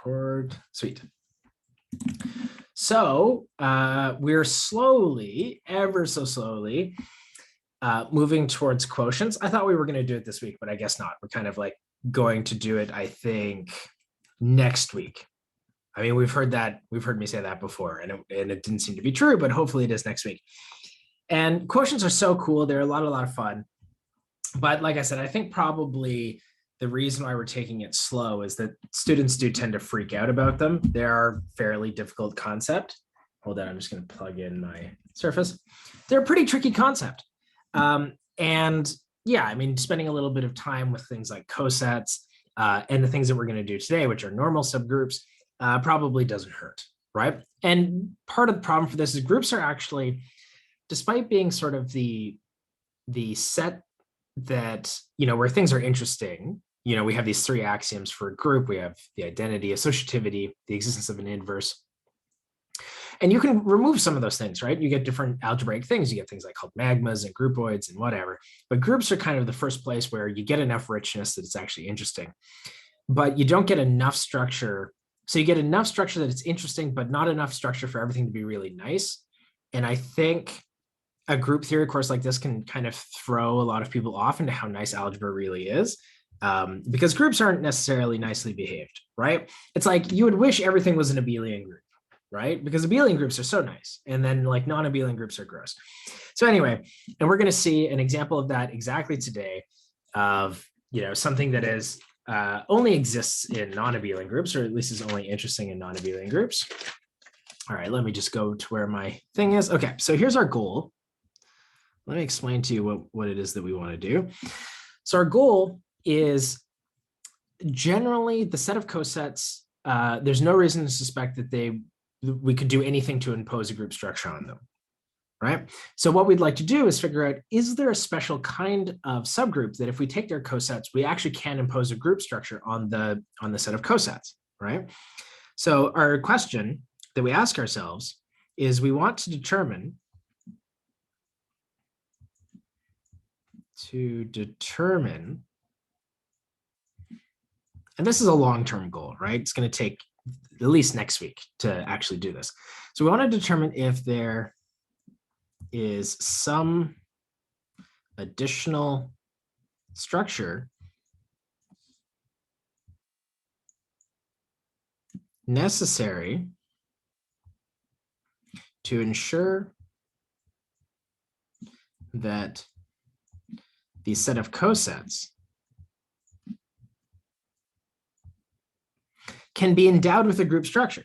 record. Sweet. So we're slowly, ever so slowly, moving towards quotients. I thought we were going to do it this week, but I guess not. We're kind of like going to do it, I think, next week. I mean, we've heard me say that before, and it didn't seem to be true, but hopefully it is next week. And quotients are so cool. They're a lot of fun. But like I said, I think probably the reason why we're taking it slow is that students do tend to freak out about them. They are fairly difficult concept. Hold on, I'm just going to plug in my Surface. They're a pretty tricky concept. And yeah, I mean, spending a little bit of time with things like cosets and the things that we're going to do today, which are normal subgroups, probably doesn't hurt, right? And part of the problem for this is groups are actually, despite being sort of the set that, where things are interesting, we have these three axioms for a group. We have the identity, associativity, the existence of an inverse. And you can remove some of those things, right? You get different algebraic things. You get things like called magmas and groupoids and whatever. But groups are kind of the first place where you get enough richness that it's actually interesting. But you don't get enough structure. So you get enough structure that it's interesting, but not enough structure for everything to be really nice. And I think a group theory course like this can kind of throw a lot of people off into how nice algebra really is, because groups aren't necessarily nicely behaved, right? It's like you would wish everything was an abelian group, right? Because abelian groups are so nice, and then like non-abelian groups are gross. So anyway, and we're going to see an example of that exactly today of, something that is only exists in non-abelian groups, or at least is only interesting in non-abelian groups. All right, let me just go to where my thing is. Okay, so here's our goal. Let me explain to you what it is that we want to do. So our goal is generally the set of cosets. There's no reason to suspect that we could do anything to impose a group structure on them, right? So what we'd like to do is figure out, is there a special kind of subgroup that if we take their cosets, we actually can impose a group structure on the set of cosets, right? So our question that we ask ourselves is we want to determine and this is a long-term goal, right? It's going to take at least next week to actually do this. So we want to determine if there is some additional structure necessary to ensure that the set of cosets can be endowed with a group structure.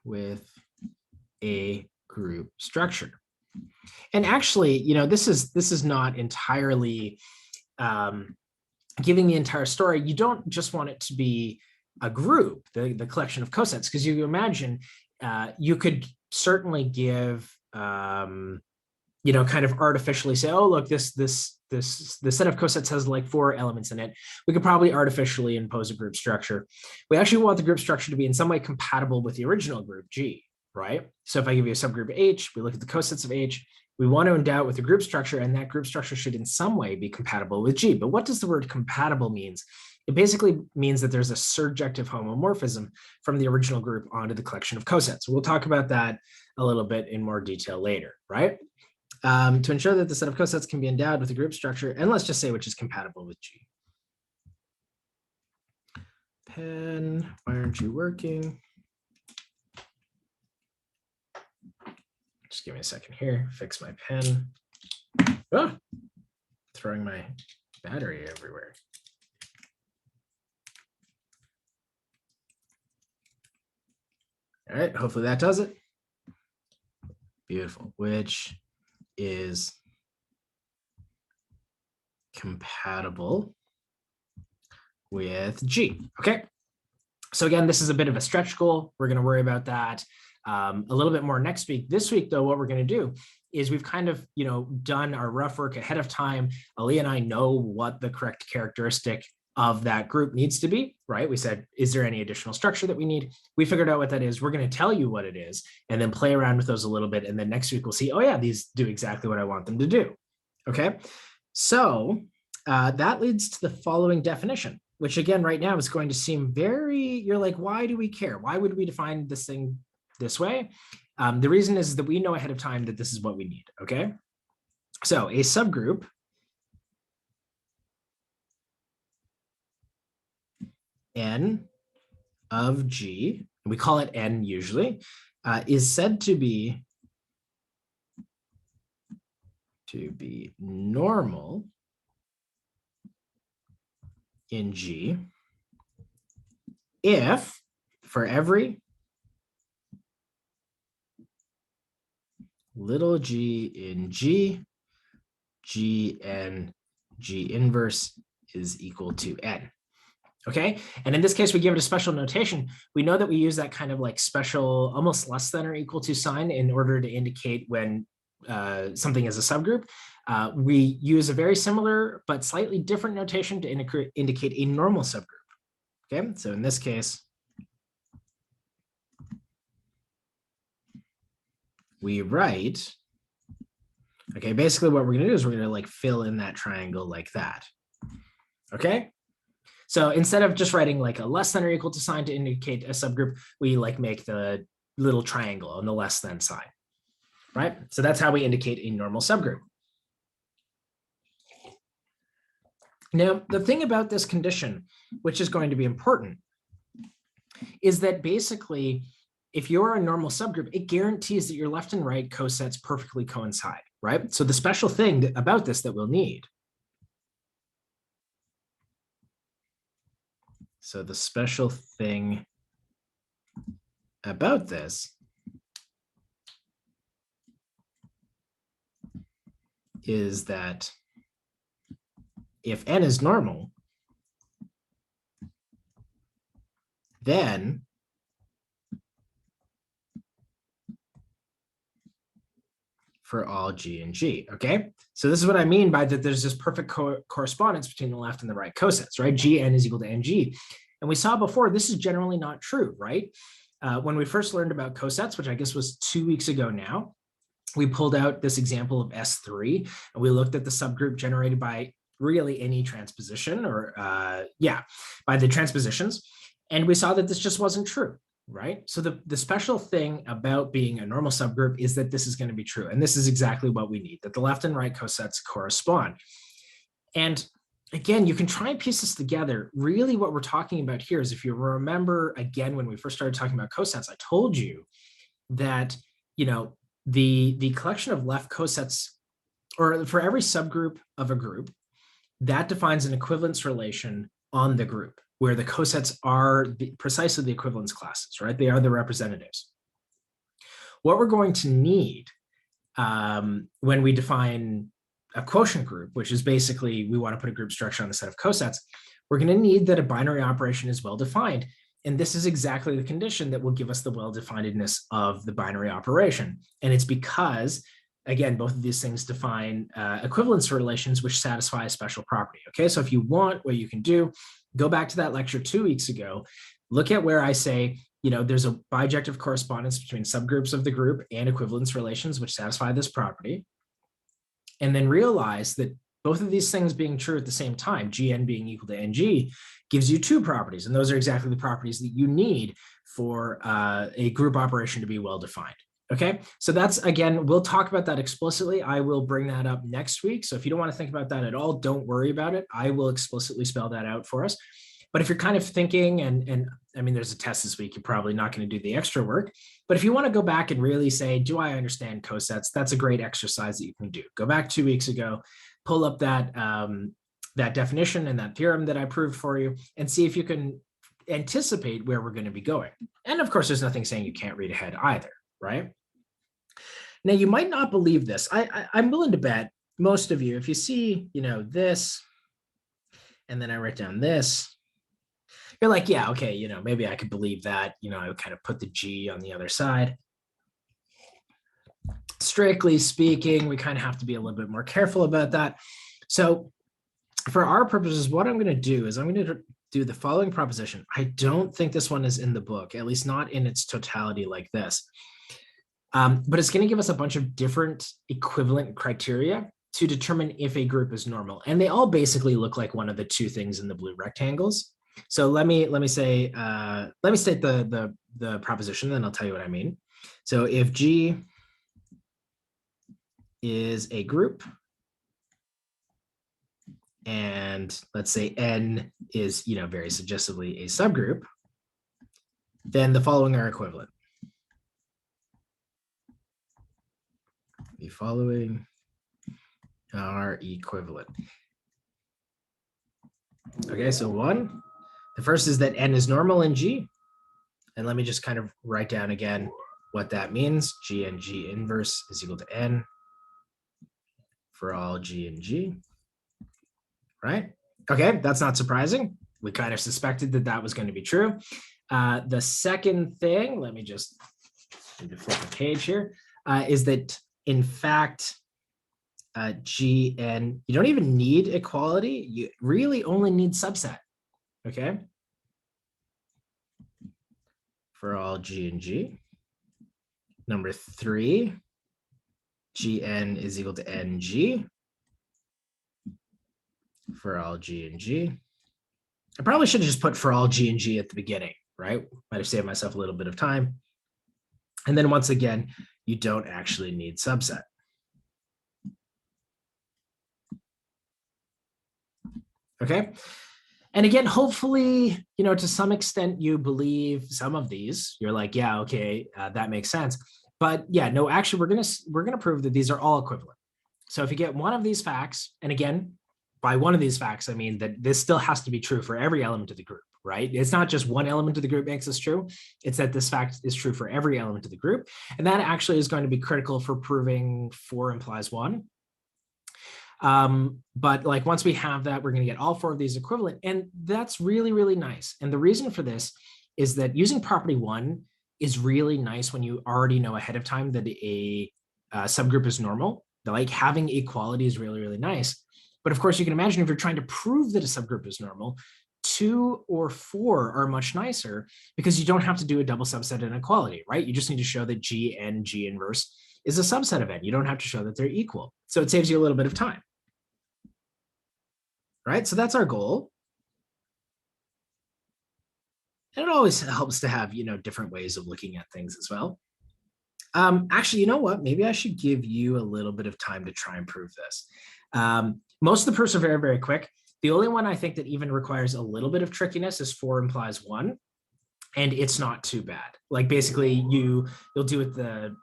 With a group structure. And actually, this is not entirely giving the entire story. You don't just want it to be a group, the collection of cosets, because you imagine you could certainly give, kind of artificially say, oh, look, the set of cosets has like 4 elements in it. We could probably artificially impose a group structure. We actually want the group structure to be in some way compatible with the original group G, right? So if I give you a subgroup H, we look at the cosets of H, we want to endow it with a group structure, and that group structure should in some way be compatible with G. But what does the word compatible means? It basically means that there's a surjective homomorphism from the original group onto the collection of cosets. We'll talk about that a little bit in more detail later, right? To ensure that the set of cosets can be endowed with a group structure, and let's just say which is compatible with G. Pen, why aren't you working? Just give me a second here, fix my pen. Oh, throwing my battery everywhere. All right, hopefully that does it. Beautiful, which is compatible with G. Okay, so again, this is a bit of a stretch goal. We're going to worry about that a little bit more next week. This week, though, what we're going to do is we've kind of, done our rough work ahead of time. Ali and I know what the correct characteristic of that group needs to be, right? We said, is there any additional structure that we need? We figured out what that is. We're going to tell you what it is and then play around with those a little bit. And then next week we'll see, oh yeah, these do exactly what I want them to do. Okay, so that leads to the following definition, which again, right now is going to seem you're like, why do we care? Why would we define this thing this way? The reason is that we know ahead of time that this is what we need, okay? So a subgroup N of G, and we call it N usually, is said to be normal in G if for every little g in G, G and G inverse is equal to N. Okay, and in this case, we give it a special notation. We know that we use that kind of like special, almost less than or equal to sign in order to indicate when something is a subgroup. We use a very similar but slightly different notation to indicate a normal subgroup. Okay, so in this case, we write, okay, basically what we're going to do is we're going to like fill in that triangle like that. Okay, so instead of just writing like a less than or equal to sign to indicate a subgroup, we like make the little triangle on the less than sign, right? So that's how we indicate a normal subgroup. Now, the thing about this condition, which is going to be important, is that basically, if you're a normal subgroup, it guarantees that your left and right cosets perfectly coincide, right? So the special thing about this that we'll need, so the special thing about this is that if N is normal, then for all G and G, okay? So this is what I mean by that there's this perfect correspondence between the left and the right cosets, right? Gn is equal to Ng. And we saw before, this is generally not true, right? When we first learned about cosets, which I guess was 2 weeks ago now, we pulled out this example of S3, and we looked at the subgroup generated by really any transposition or, by the transpositions. And we saw that this just wasn't true, right? So the special thing about being a normal subgroup is that this is going to be true. And this is exactly what we need, that the left and right cosets correspond. And again, you can try and piece this together. Really what we're talking about here is, if you remember, again, when we first started talking about cosets, I told you that, the collection of left cosets, or for every subgroup of a group, that defines an equivalence relation on the group, where the cosets are precisely the equivalence classes, right? They are the representatives. What we're going to need when we define a quotient group, which is basically we want to put a group structure on a set of cosets, we're going to need that a binary operation is well defined. And this is exactly the condition that will give us the well-definedness of the binary operation. And it's because, again, both of these things define equivalence relations which satisfy a special property. Okay, so if you want, what you can do, go back to that lecture 2 weeks ago, look at where I say, there's a bijective correspondence between subgroups of the group and equivalence relations which satisfy this property. And then realize that both of these things being true at the same time, Gn being equal to Ng, gives you 2 properties. And those are exactly the properties that you need for a group operation to be well-defined. Okay, so that's, again, we'll talk about that explicitly. I will bring that up next week. So if you don't want to think about that at all, don't worry about it. I will explicitly spell that out for us. But if you're kind of thinking, and I mean, there's a test this week, you're probably not going to do the extra work. But if you want to go back and really say, do I understand cosets? That's a great exercise that you can do. Go back 2 weeks ago, pull up that, that definition and that theorem that I proved for you, and see if you can anticipate where we're going to be going. And of course, there's nothing saying you can't read ahead either, right? Now, you might not believe this. I'm willing to bet most of you, if you see, this, and then I write down this, you're like, yeah, okay, maybe I could believe that, I would kind of put the G on the other side. Strictly speaking, we kind of have to be a little bit more careful about that. So for our purposes, what I'm going to do is I'm going to do the following proposition. I don't think this one is in the book, at least not in its totality like this. But it's going to give us a bunch of different equivalent criteria to determine if a group is normal. And they all basically look like one of the two things in the blue rectangles. So let me state the proposition, then I'll tell you what I mean. So if G is a group, and let's say N is, very suggestively a subgroup, then the following are equivalent. The following are equivalent. Okay, so one, the first is that N is normal in G. And let me just kind of write down again what that means. G and G inverse is equal to N for all G and G, right? Okay, that's not surprising. We kind of suspected that that was going to be true. The second thing, let me just flip the page here, is that in fact, Gn, you don't even need equality. You really only need subset, okay? For all G and G. Number three, Gn is equal to Ng for all G and G. I probably should have just put for all G and G at the beginning, right? Might have saved myself a little bit of time. And then once again, you don't actually need subset. Okay. And again, hopefully, to some extent you believe some of these. You're like, yeah, okay, that makes sense. But yeah, no, actually, we're gonna prove that these are all equivalent. So if you get one of these facts, and again, by one of these facts, I mean that this still has to be true for every element of the group, right? It's not just one element of the group makes this true. It's that this fact is true for every element of the group. And that actually is going to be critical for proving 4 implies 1. But like once we have that, we're going to get all 4 of these equivalent. And that's really, really nice. And the reason for this is that using property 1 is really nice when you already know ahead of time that a subgroup is normal. Like having equality is really, really nice. But of course, you can imagine if you're trying to prove that a subgroup is normal, 2 or 4 are much nicer because you don't have to do a double subset inequality, right? You just need to show that G and G inverse is a subset of N. You don't have to show that they're equal. So it saves you a little bit of time. Right? So that's our goal. And it always helps to have, different ways of looking at things as well. Actually, you know what? Maybe I should give you a little bit of time to try and prove this. Most of the proofs are very, very quick. The only one I think that even requires a little bit of trickiness is 4 implies 1. And it's not too bad. Like basically you'll do it the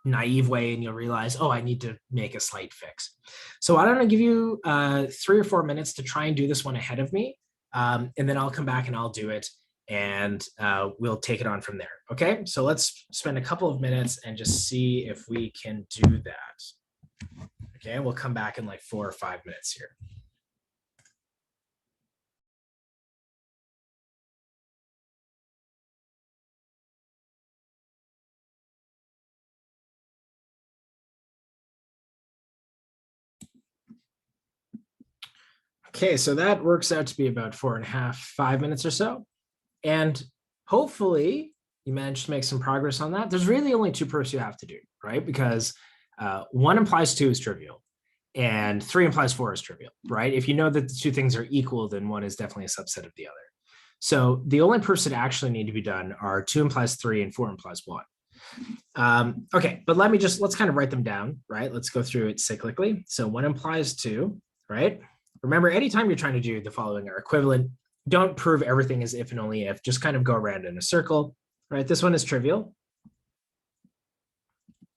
naive way and you'll realize, oh, I need to make a slight fix. So why don't I give you 3 or 4 minutes to try and do this one ahead of me. And then I'll come back and I'll do it and we'll take it on from there. Okay, so let's spend a couple of minutes and just see if we can do that. Okay, we'll come back in like 4 or 5 minutes here. Okay, so that works out to be about 4.5, 5 minutes or so. And hopefully you managed to make some progress on that. There's really only 2 proofs you have to do, right? Because 1 implies 2 is trivial and 3 implies 4 is trivial, right? If you know that the 2 things are equal, then 1 is definitely a subset of the other. So the only proofs that actually need to be done are 2 implies 3 and 4 implies 1. Okay, but let's kind of write them down, right? Let's go through it cyclically. So 1 implies 2, right? Remember, anytime you're trying to do the following are equivalent, don't prove everything as if and only if, just kind of go around in a circle, right? This one is trivial.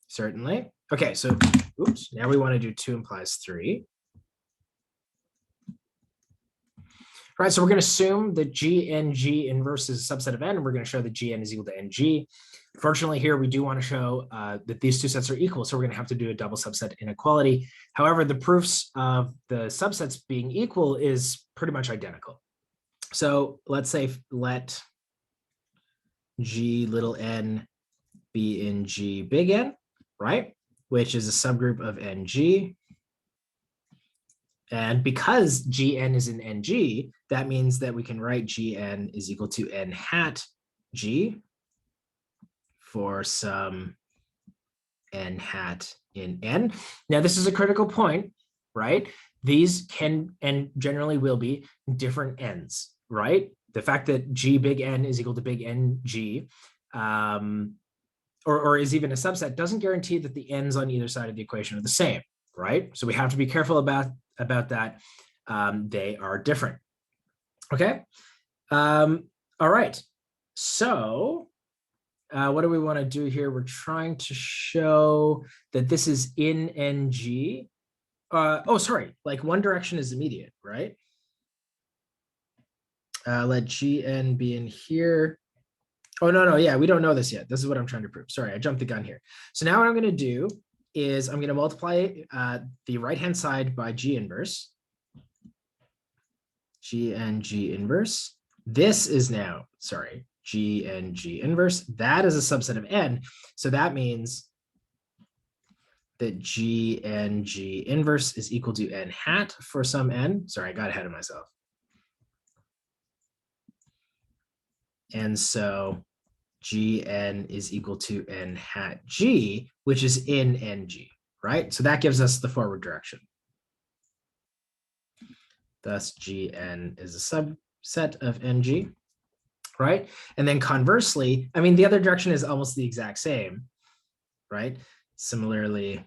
Certainly. Okay, so oops, now we want to do 2 implies 3. All right, so we're going to assume that Gng inverse is a subset of N, and we're going to show that Gn is equal to Ng. Fortunately, here we do want to show that these 2 sets are equal, so we're going to have to do a double subset inequality. However, the proofs of the subsets being equal is pretty much identical. So let's say let G little n be in G big N, right? Which is a subgroup of Ng. And because Gn is in Ng, that means that we can write Gn is equal to n hat G for some n hat in N. Now, this is a critical point right? These can and generally will be different n's, right? The fact that G big N is equal to big NG, or is even a subset doesn't guarantee that the n's on either side of the equation are the same, right? So we have to be careful about that. They are different. Okay. All right. So what do we want to do here? We're trying to show that this is in NG. Oh, sorry. Like one direction is immediate, right? Let Gn be in here. Oh, no. Yeah, we don't know this yet. This is what I'm trying to prove. Sorry, I jumped the gun here. So now what I'm going to do is I'm going to multiply the right-hand side by G inverse. Gn G inverse. This is now, sorry, Gn G inverse. That is a subset of n. So that means that Gn G inverse is equal to n hat for some n. Sorry, I got ahead of myself. And so Gn is equal to n hat G, which is in NG, right? So that gives us the forward direction. Thus, Gn is a subset of NG, right? And then conversely, I mean, the other direction is almost the exact same, right? Similarly,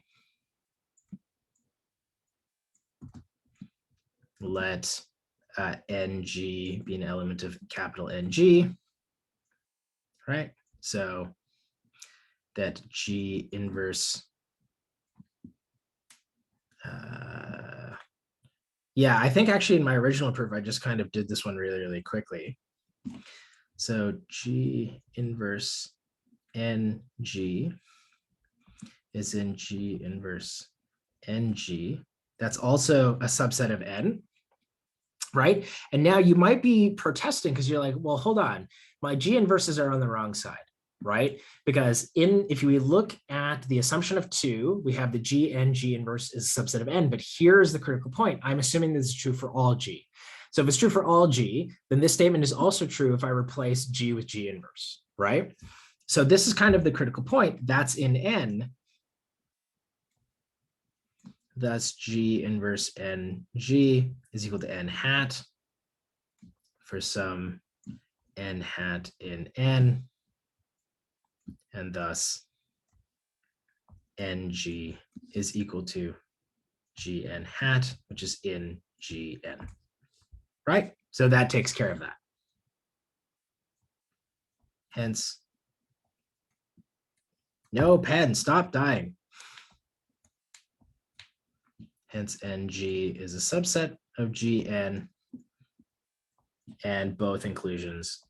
let NG be an element of capital NG, right? So that G inverse, yeah, I think actually in my original proof, I just kind of did this one really, really quickly. So G inverse NG is in G inverse NG. That's also a subset of N, right? And now you might be protesting because you're like, well, hold on, my G inverses are on the wrong side, right? Because if we look at the assumption of 2, we have the G and G inverse is a subset of N, but here's the critical point. I'm assuming this is true for all G. So if it's true for all G, then this statement is also true if I replace G with G inverse, right? So this is kind of the critical point. That's in N. Thus, G inverse NG is equal to n hat for some n hat in N. And thus, NG is equal to Gn hat, which is in Gn, right? So that takes care of that. Hence, no pen, stop dying. Hence, NG is a subset of Gn, and both inclusions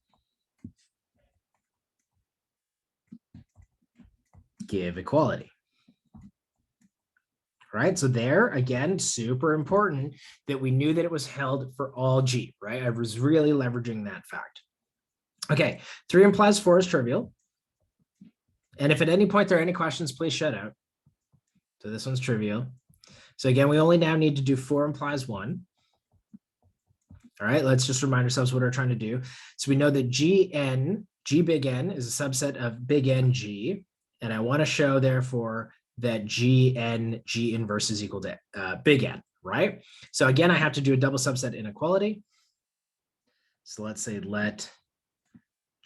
give equality. Right, so there, again, super important that we knew that it was held for all G, right? I was really leveraging that fact. Okay, 3 implies 4 is trivial. And if at any point there are any questions, please shout out. So this one's trivial. So again, we only now need to do 4 implies 1. All right, let's just remind ourselves what we're trying to do. So we know that G big N is a subset of big NG. And I want to show, therefore, that Gn G inverse is equal to big N, right? So again, I have to do a double subset inequality. So let's say let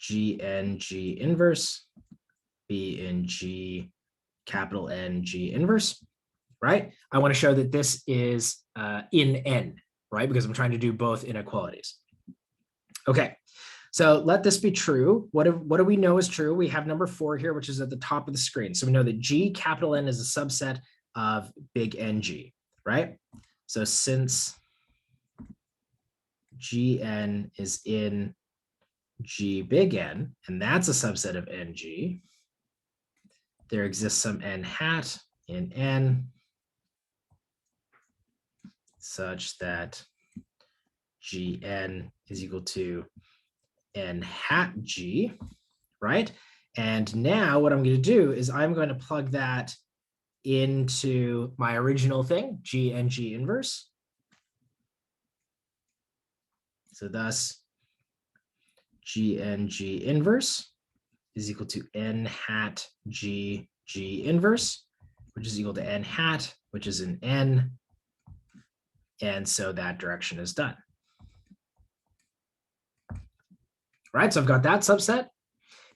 Gn G inverse be in G capital N G inverse, right? I want to show that this is in N, right? Because I'm trying to do both inequalities. Okay, so let this be true. What do we know is true? We have number 4 here, which is at the top of the screen. So we know that G capital N is a subset of big NG, right? So since Gn is in G big N, and that's a subset of NG, there exists some n hat in N such that Gn is equal to n hat G, right? And now what I'm going to do is I'm going to plug that into my original thing, G and G inverse. So thus, G and G inverse is equal to n hat G G inverse, which is equal to n hat, which is an N, And so that direction is done. Right, so I've got that subset.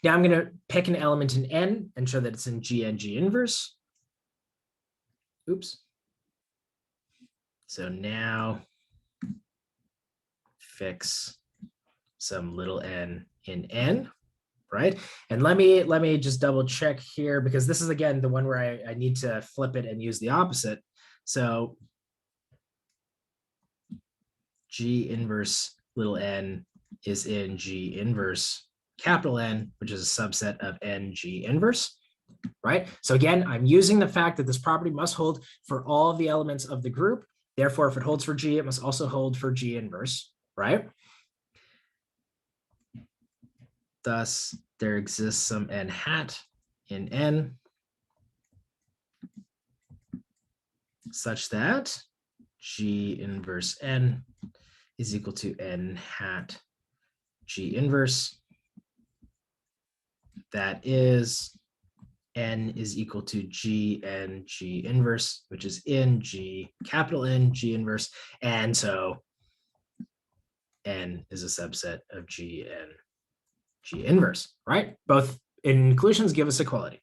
Now I'm going to pick an element in N and show that it's in G and G inverse. Oops. So now fix some little n in N, right? And let me just double check here, because this is again the one where I need to flip it and use the opposite. So G inverse little n is in G inverse capital N, which is a subset of NG inverse, right? So again, I'm using the fact that this property must hold for all of the elements of the group. Therefore, if it holds for G, it must also hold for G inverse, right? Thus, there exists some n hat in N such that G inverse N is equal to n hat G inverse. That is, N is equal to G and G inverse, which is in G capital N G inverse. And so N is a subset of G and G inverse, right? Both inclusions give us equality.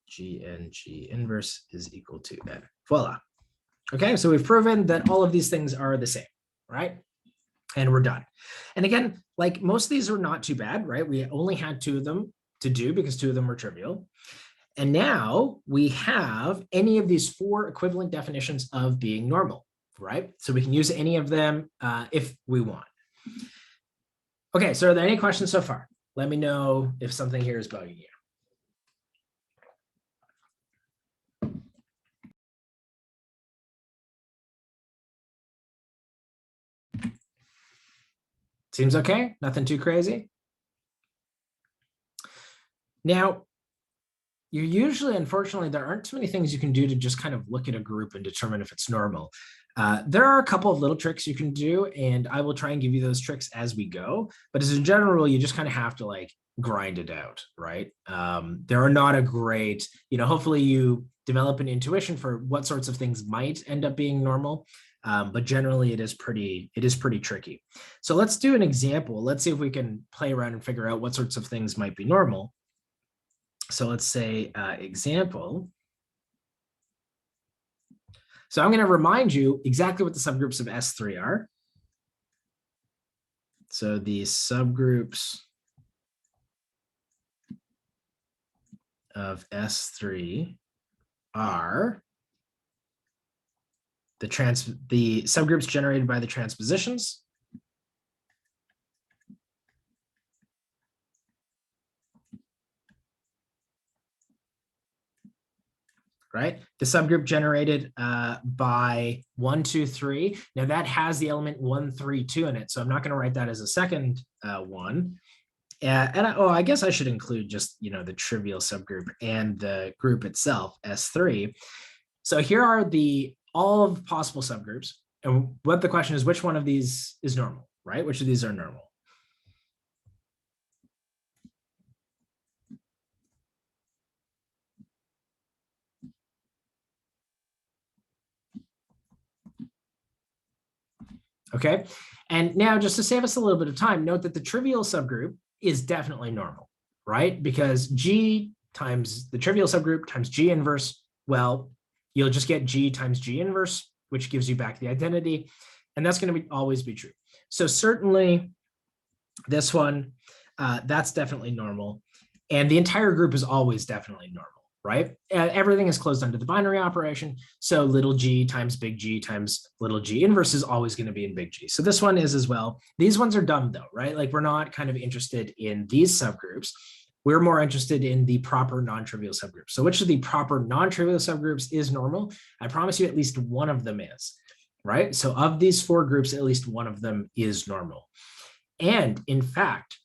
G and G inverse is equal to N. Voila. Okay, so we've proven that all of these things are the same, right? And we're done. And again, like most of these are not too bad, right? We only had 2 of them to do because 2 of them were trivial. And now we have any of these 4 equivalent definitions of being normal, right? So we can use any of them if we want. Okay, so are there any questions so far? Let me know if something here is bugging you. Seems okay? Nothing too crazy? Now, you're usually, unfortunately, there aren't too many things you can do to just kind of look at a group and determine if it's normal. There are a couple of little tricks you can do, and I will try and give you those tricks as we go. But as a general rule, you just kind of have to like grind it out, right? There are not a great, hopefully you develop an intuition for what sorts of things might end up being normal. But generally it is pretty tricky. So let's do an example. Let's see if we can play around and figure out what sorts of things might be normal. So let's say example. So I'm going to remind you exactly what the subgroups of S3 are. So the subgroups of S3 are the subgroups generated by the transpositions, right? The subgroup generated by 1, 2, 3. Now that has the element 1, 3, 2 in it, so I'm not going to write that as a second one. I guess I should include just the trivial subgroup and the group itself, S3. So here are all of possible subgroups, and what the question is, which one of these is normal, right? Which of these are normal? Okay, and now just to save us a little bit of time, note that the trivial subgroup is definitely normal, right? Because G times the trivial subgroup times G inverse, well, you'll just get G times G inverse, which gives you back the identity, and that's going to always be true. So certainly this one, that's definitely normal, and the entire group is always definitely normal, right? Everything is closed under the binary operation, so little g times big G times little g inverse is always going to be in big G. So this one is as well. These ones are dumb though, right? Like we're not kind of interested in these subgroups. We're more interested in the proper non-trivial subgroups. So which of the proper non-trivial subgroups is normal? I promise you at least one of them is, right? So of these 4 groups, at least one of them is normal. And in fact,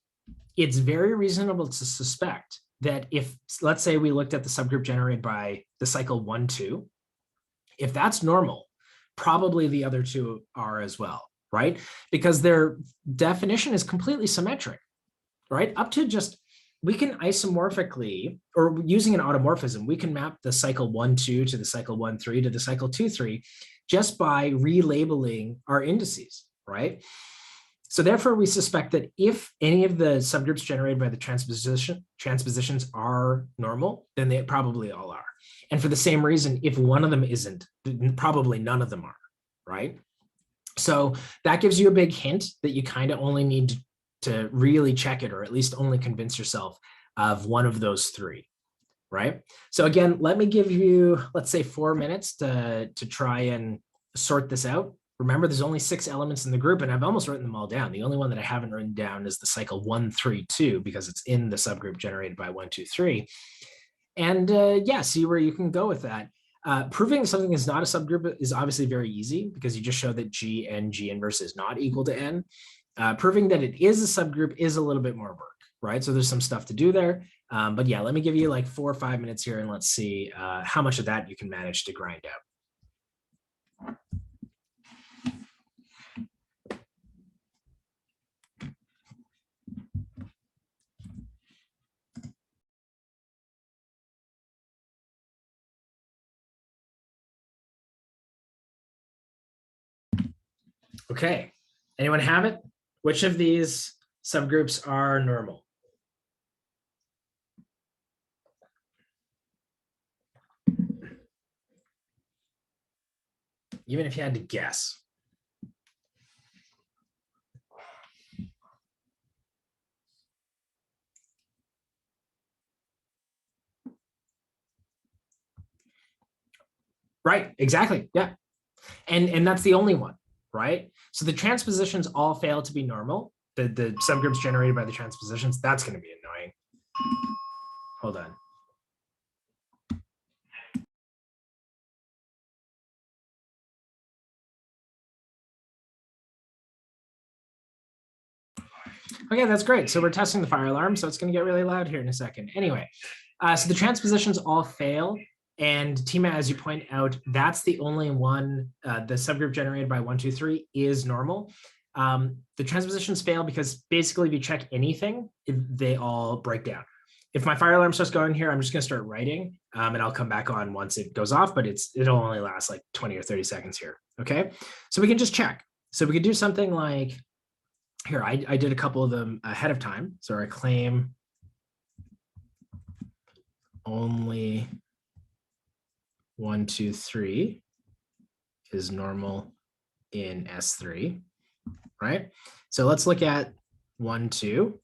it's very reasonable to suspect that if, let's say we looked at the subgroup generated by the cycle 1, 2, if that's normal, probably the other 2 are as well, right? Because their definition is completely symmetric, right? Up to just we can isomorphically, or using an automorphism, we can map the cycle 1,2 to the cycle 1,3 to the cycle 2,3 just by relabeling our indices, right? So therefore, we suspect that if any of the subgroups generated by the transpositions are normal, then they probably all are. And for the same reason, if one of them isn't, probably none of them are, right? So that gives you a big hint that you kind of only need to really check it, or at least only convince yourself of one of those three, right? So again, let me give you, let's say 4 minutes to try and sort this out. Remember, there's only 6 elements in the group, and I've almost written them all down. The only one that I haven't written down is the cycle 132, because it's in the subgroup generated by 123. And yeah, see where you can go with that. Proving something is not a subgroup is obviously very easy, because you just show that G and G inverse is not equal to N. Proving that it is a subgroup is a little bit more work, right? So there's some stuff to do there. But yeah, let me give you like 4 or 5 minutes here, and let's see how much of that you can manage to grind out. Okay, anyone have it? Which of these subgroups are normal? Even if you had to guess. Right, exactly, yeah. And that's the only one, right? So the transpositions all fail to be normal. The subgroups generated by the transpositions, that's going to be annoying. Hold on. Okay, that's great. So we're testing the fire alarm, so it's going to get really loud here in a second. Anyway, so the transpositions all fail. And Tima, as you point out, that's the only one, the subgroup generated by 123 is normal. The transpositions fail because basically if you check anything, they all break down. If my fire alarm starts going here, I'm just going to start writing, and I'll come back on once it goes off, but it'll only last like 20 or 30 seconds here. Okay, so we can just check. So we could do something like, here, I did a couple of them ahead of time. So I claim only 1, 2, 3 is normal in S3, right? So let's look at 1, 2.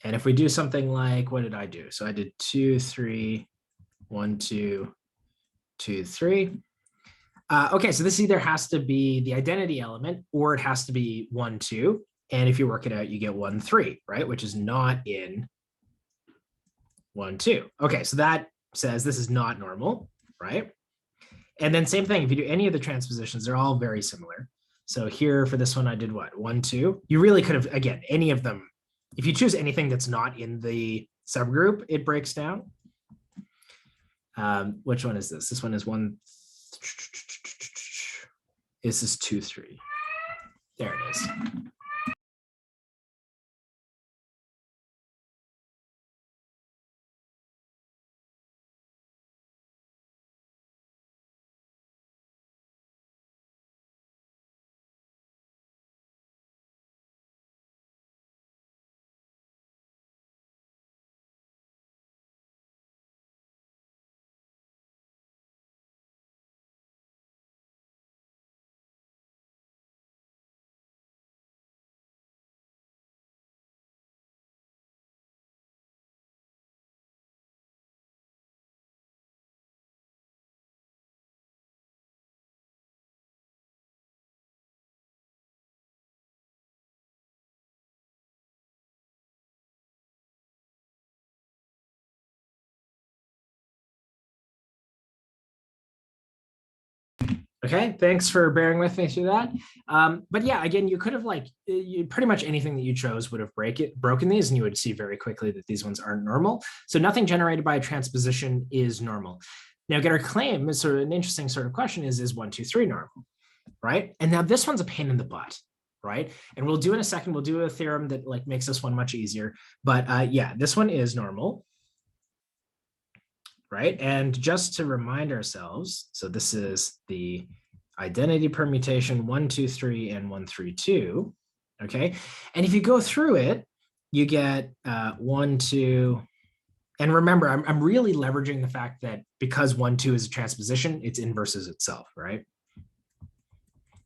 And if we do something like, what did I do? So I did 2, 3, 1, 2, 2, 3. Okay, so this either has to be the identity element or it has to be 1, 2. And if you work it out, you get 1, 3, right? Which is not in 1, 2. Okay, so that says this is not normal, right? And then same thing, if you do any of the transpositions, they're all very similar. So here for this one, I did what? 1, 2. You really could have, again, any of them. If you choose anything that's not in the subgroup, it breaks down. Which one is this? This one is 1. This is 2, 3. There it is. Okay, thanks for bearing with me through that. But yeah, again, you could have pretty much anything that you chose would have broken these, and you would see very quickly that these ones aren't normal. So nothing generated by a transposition is normal. Now, get our claim is sort of an interesting sort of question is 1, 2, 3 normal, right? And now this one's a pain in the butt, right? And we'll do in a second, we'll do a theorem that like makes this one much easier. But yeah, this one is normal, right? And just to remind ourselves, so this is the identity permutation 1, 2, 3, and 1, 3, 2. Okay. And if you go through it, you get 1, 2. And remember, I'm really leveraging the fact that because 1, 2 is a transposition, it's inverses itself, right?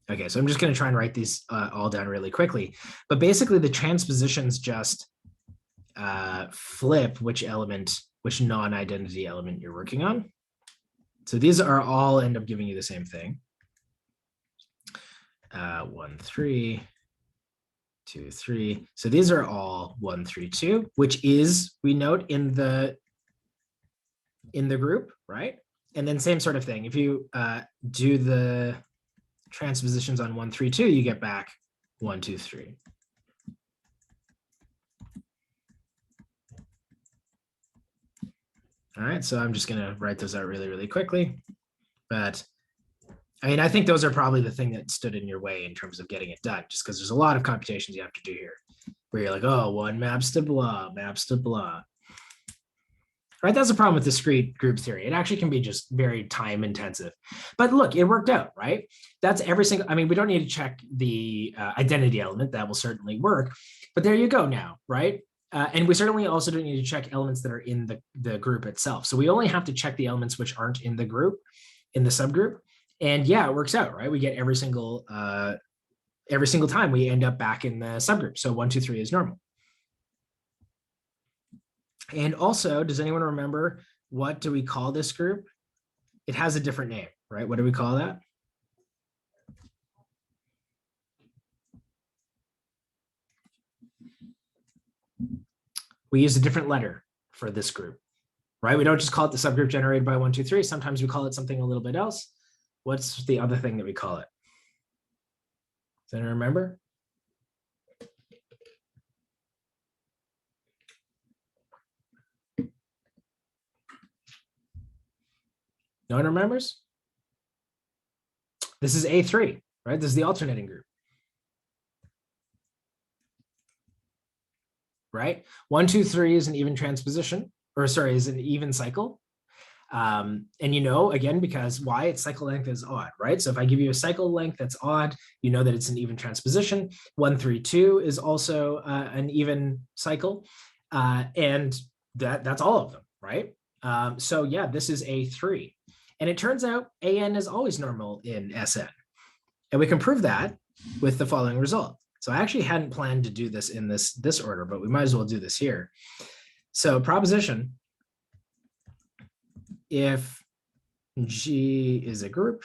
Okay, so I'm just going to try and write these all down really quickly. But basically, the transpositions just flip which element, which non-identity element you're working on. So these are all end up giving you the same thing. 1, 3, 2, 3. So these are all 1, 3, 2, which is, we note, in the group, right? And then same sort of thing. If you do the transpositions on 1, 3, 2, you get back 1, 2, 3. All right, so I'm just gonna write those out really, really quickly. But I mean, I think those are probably the thing that stood in your way in terms of getting it done, just because there's a lot of computations you have to do here, where you're like, oh, one maps to blah, maps to blah. Right, that's the problem with discrete group theory. It actually can be just very time intensive. But look, it worked out, right? That's every single, I mean, we don't need to check the identity element. That will certainly work. But there you go now, right? And we certainly also don't need to check elements that are in the group itself. So we only have to check the elements which aren't in the group, in the subgroup. And yeah, it works out, right? We get every single time we end up back in the subgroup. So 1, 2, 3 is normal. And also, does anyone remember, what do we call this group? It has a different name, right? What do we call that? We use a different letter for this group, right? We don't just call it the subgroup generated by 1, 2, 3. Sometimes we call it something a little bit else. What's the other thing that we call it? Does anyone remember? No one remembers? This is A3, right? This is the alternating group. Right? 1, 2, 3 is an even transposition, or sorry, is an even cycle. And you know, again, because why? Its cycle length is odd, right? So if I give you a cycle length that's odd, you know that it's an even transposition. 1, 3, 2 is also an even cycle. And that's all of them, right? So yeah, this is A3. And it turns out AN is always normal in SN. And we can prove that with the following result. So I actually hadn't planned to do this in this order, but we might as well do this here. So proposition, if G is a group,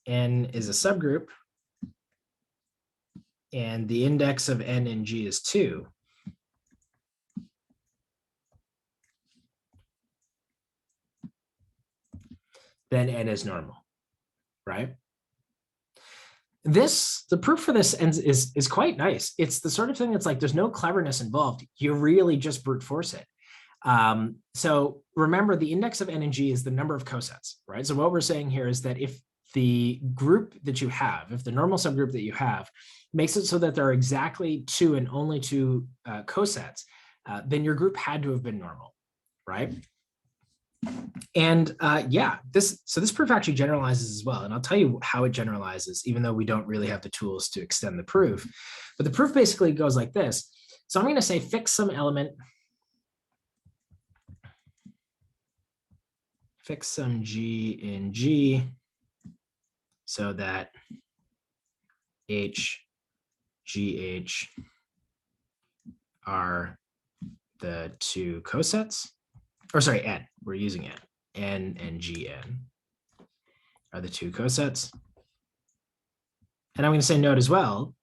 N is a subgroup, and the index of N and G is 2, then N is normal, right? The proof for this is quite nice. It's the sort of thing that's like, there's no cleverness involved. You really just brute force it. So remember, the index of N and G is the number of cosets, right? So what we're saying here is that if the group that you have, if the normal subgroup that you have makes it so that there are exactly 2 and only 2 cosets, then your group had to have been normal, right? And yeah, this proof actually generalizes as well. And I'll tell you how it generalizes, even though we don't really have the tools to extend the proof. But the proof basically goes like this. So I'm going to say fix some element, fix some G in G so that H, GH are the 2 cosets. Or sorry, N, we're using N. N and Gn are the 2 cosets. And I'm going to say note as well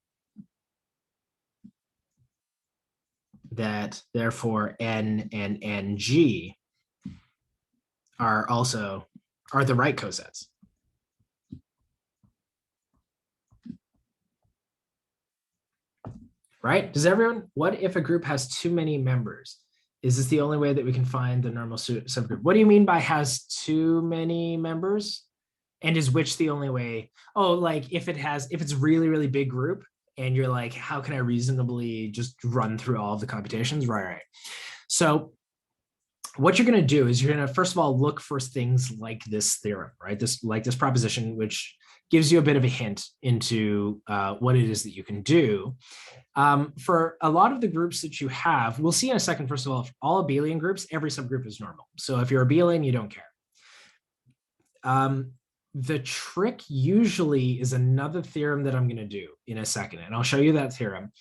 that therefore N and NG are the right cosets. Right? What if a group has too many members? Is this the only way that we can find the normal subgroup? What do you mean by has too many members? And is which the only way? Oh, like if it's really, really big group and you're like, how can I reasonably just run through all of the computations? Right. So what you're going to do is you're going to, first of all, look for things like this theorem, right? This proposition, which gives you a bit of a hint into what it is that you can do. For a lot of the groups that you have, we'll see in a second, first of all, if all abelian groups, every subgroup is normal. So if you're abelian, you don't care. The trick usually is another theorem that I'm going to do in a second, and I'll show you that theorem.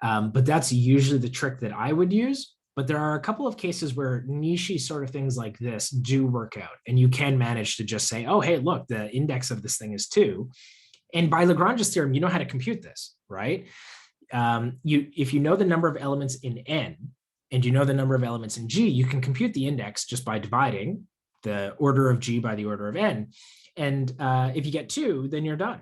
But that's usually the trick that I would use. But there are a couple of cases where niche sort of things like this do work out, and you can manage to just say, oh, hey, look, the index of this thing is 2. And by Lagrange's theorem, you know how to compute this, right? If you know the number of elements in N and you know the number of elements in G, you can compute the index just by dividing the order of G by the order of N. And if you get 2, then you're done.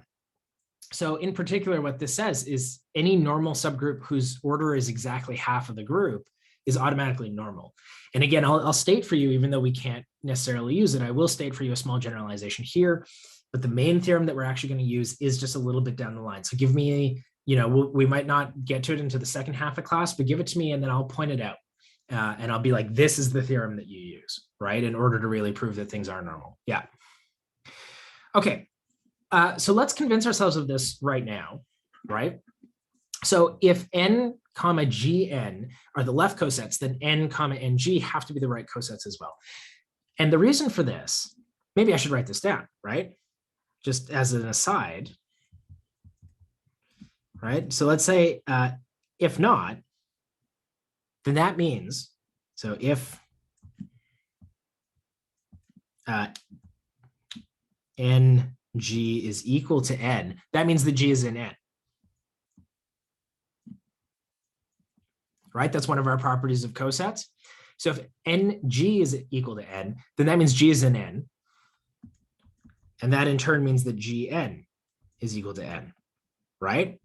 So in particular, what this says is any normal subgroup whose order is exactly half of the group is automatically normal. And again, I'll state for you, even though we can't necessarily use it, I will state for you a small generalization here. But the main theorem that we're actually going to use is just a little bit down the line. So give me, we might not get to it into the second half of class, but give it to me and then I'll point it out. And I'll be like, this is the theorem that you use, right? In order to really prove that things are normal. Yeah. Okay. So let's convince ourselves of this right now, right? So if n comma gn are the left cosets, then n comma ng have to be the right cosets as well. And the reason for this, maybe I should write this down, right? Just as an aside, right? So let's say if not, then that means, so if ng is equal to n, that means the g is in n. Right? That's one of our properties of cosets. So if ng is equal to n, then that means g is in n. And that in turn means that gn is equal to n, right?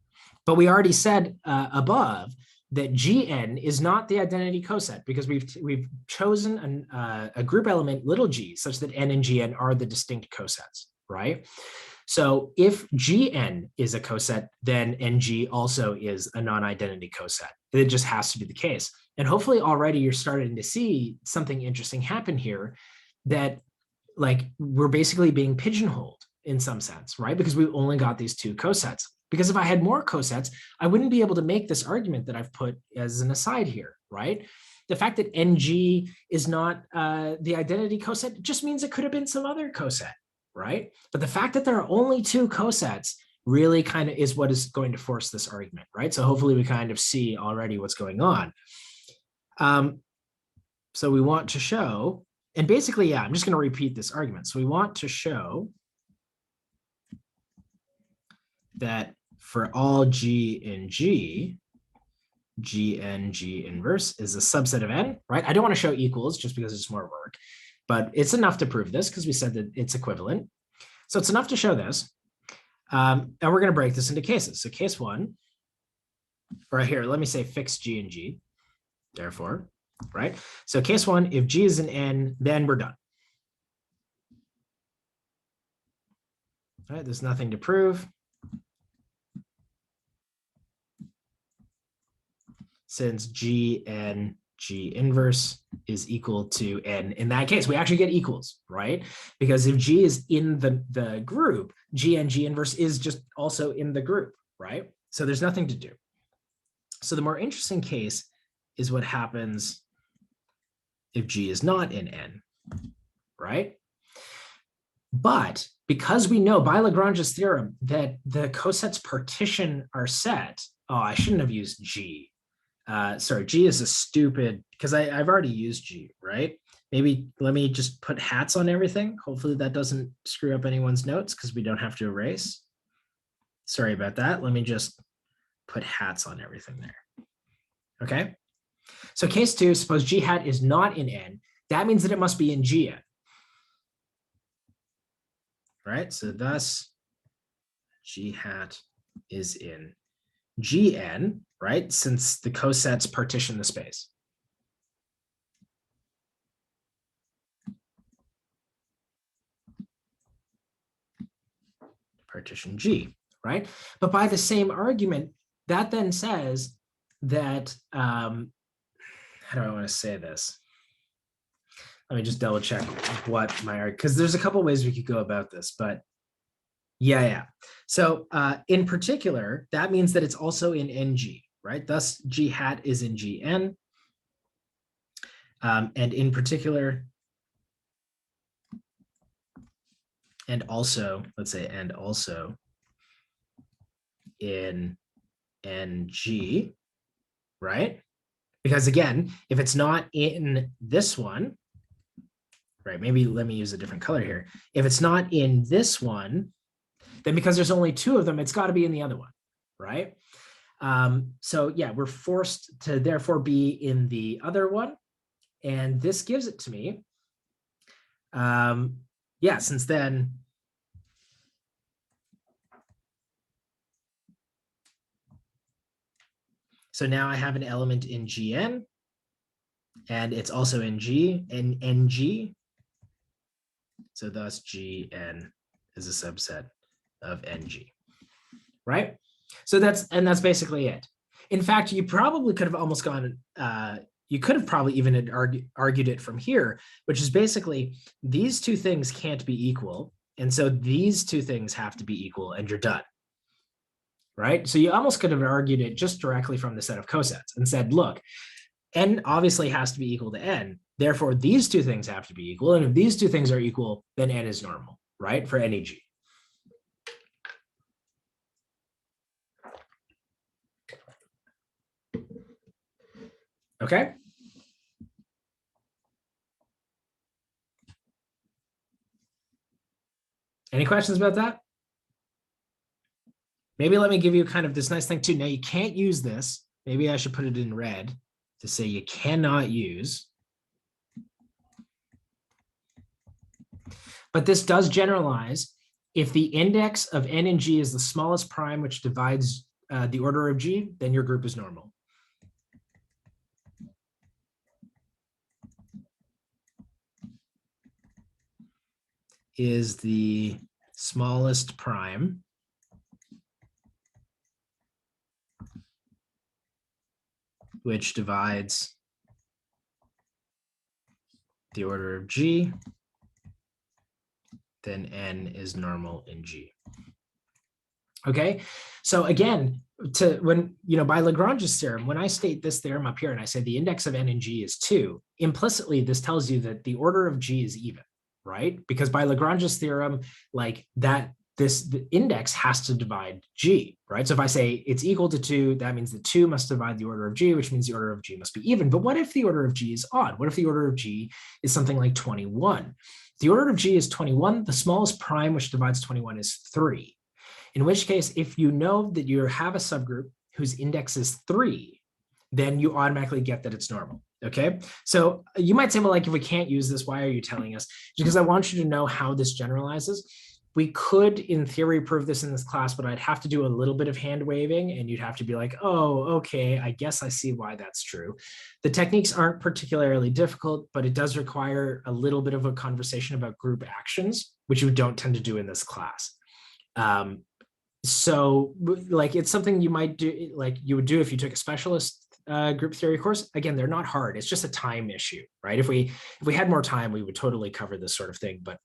But we already said above that gn is not the identity coset because we've chosen a group element little g such that n and gn are the distinct cosets, right? So if gn is a coset, then ng also is a non-identity coset. It just has to be the case. And hopefully already you're starting to see something interesting happen here, that like we're basically being pigeonholed in some sense, right? Because we've only got these 2 cosets. Because if I had more cosets, I wouldn't be able to make this argument that I've put as an aside here, right? The fact that ng is not the identity coset just means it could have been some other coset, right? But the fact that there are only 2 cosets really kind of is what is going to force this argument, right? So hopefully we kind of see already what's going on. So we want to show, and basically, yeah, I'm just going to repeat this argument. So we want to show that for all g in g, gng inverse is a subset of n, right? I don't want to show equals just because it's more work, but it's enough to prove this because we said that it's equivalent. So it's enough to show this. And we're going to break this into cases. So case 1, or here, let me say fix g and g, therefore, right? So case 1, if g is an n, then we're done. All right, there's nothing to prove. Since g and g inverse is equal to n, in that case, we actually get equals, right? Because if g is in the group, g and g inverse is just also in the group, right? So there's nothing to do. So the more interesting case is what happens if g is not in n, right? But because we know by Lagrange's theorem that the cosets partition are set, oh, I shouldn't have used g. Sorry, g is a stupid, because I've already used g, right? Maybe let me just put hats on everything. Hopefully that doesn't screw up anyone's notes because we don't have to erase. Sorry about that. Let me just put hats on everything there. Okay. So case 2, suppose g hat is not in n. That means that it must be in gn. Right? So thus g hat is in gn, right? Since the cosets partition the space. partition G, right? But by the same argument, that then says that, how do I want to say this? Let me just double check what because there's a couple ways we could go about this, but yeah. So in particular, that means that it's also in NG, right? Thus, G hat is in GN. And in particular, and also, let's say, and also in NG, right? Because again, if it's not in this one, right, maybe let me use a different color here. If it's not in this one, then because there's only two of them, it's got to be in the other one, right? So yeah, we're forced to therefore be in the other one. And this gives it to me. Yeah, since then, so now I have an element in GN, and it's also in G and NG. So thus GN is a subset of NG, right? So that's basically it. In fact, you probably could have almost gone, you could have probably even argued it from here, which is basically these two things can't be equal. And so these two things have to be equal and you're done, right? So you almost could have argued it just directly from the set of cosets and said, look, n obviously has to be equal to n. Therefore, these two things have to be equal. And if these two things are equal, then n is normal, right? For any G. Okay. Any questions about that? Maybe let me give you kind of this nice thing too. Now you can't use this. Maybe I should put it in red to say you cannot use. But this does generalize. If the index of n and G is the smallest prime which divides the order of G, then your group is normal. Is the smallest prime which divides the order of G, then n is normal in G. Okay, so again, when by Lagrange's theorem, when I state this theorem up here and I say the index of n and G is 2, implicitly this tells you that the order of G is even, right? Because by Lagrange's theorem, like that, the index has to divide G, right? So if I say it's equal to 2, that means that 2 must divide the order of G, which means the order of G must be even. But what if the order of G is odd? What if the order of G is something like 21? The order of G is 21. The smallest prime which divides 21 is 3. In which case, if you know that you have a subgroup whose index is 3, then you automatically get that it's normal. Okay, so you might say, well, like if we can't use this, why are you telling us? Because I want you to know how this generalizes. We could, in theory, prove this in this class, but I'd have to do a little bit of hand waving and you'd have to be like, oh, okay, I guess I see why that's true. The techniques aren't particularly difficult, but it does require a little bit of a conversation about group actions, which you don't tend to do in this class. So like it's something you might do, like you would do if you took a specialist group theory course. Again, they're not hard. It's just a time issue, right? If we had more time, we would totally cover this sort of thing, but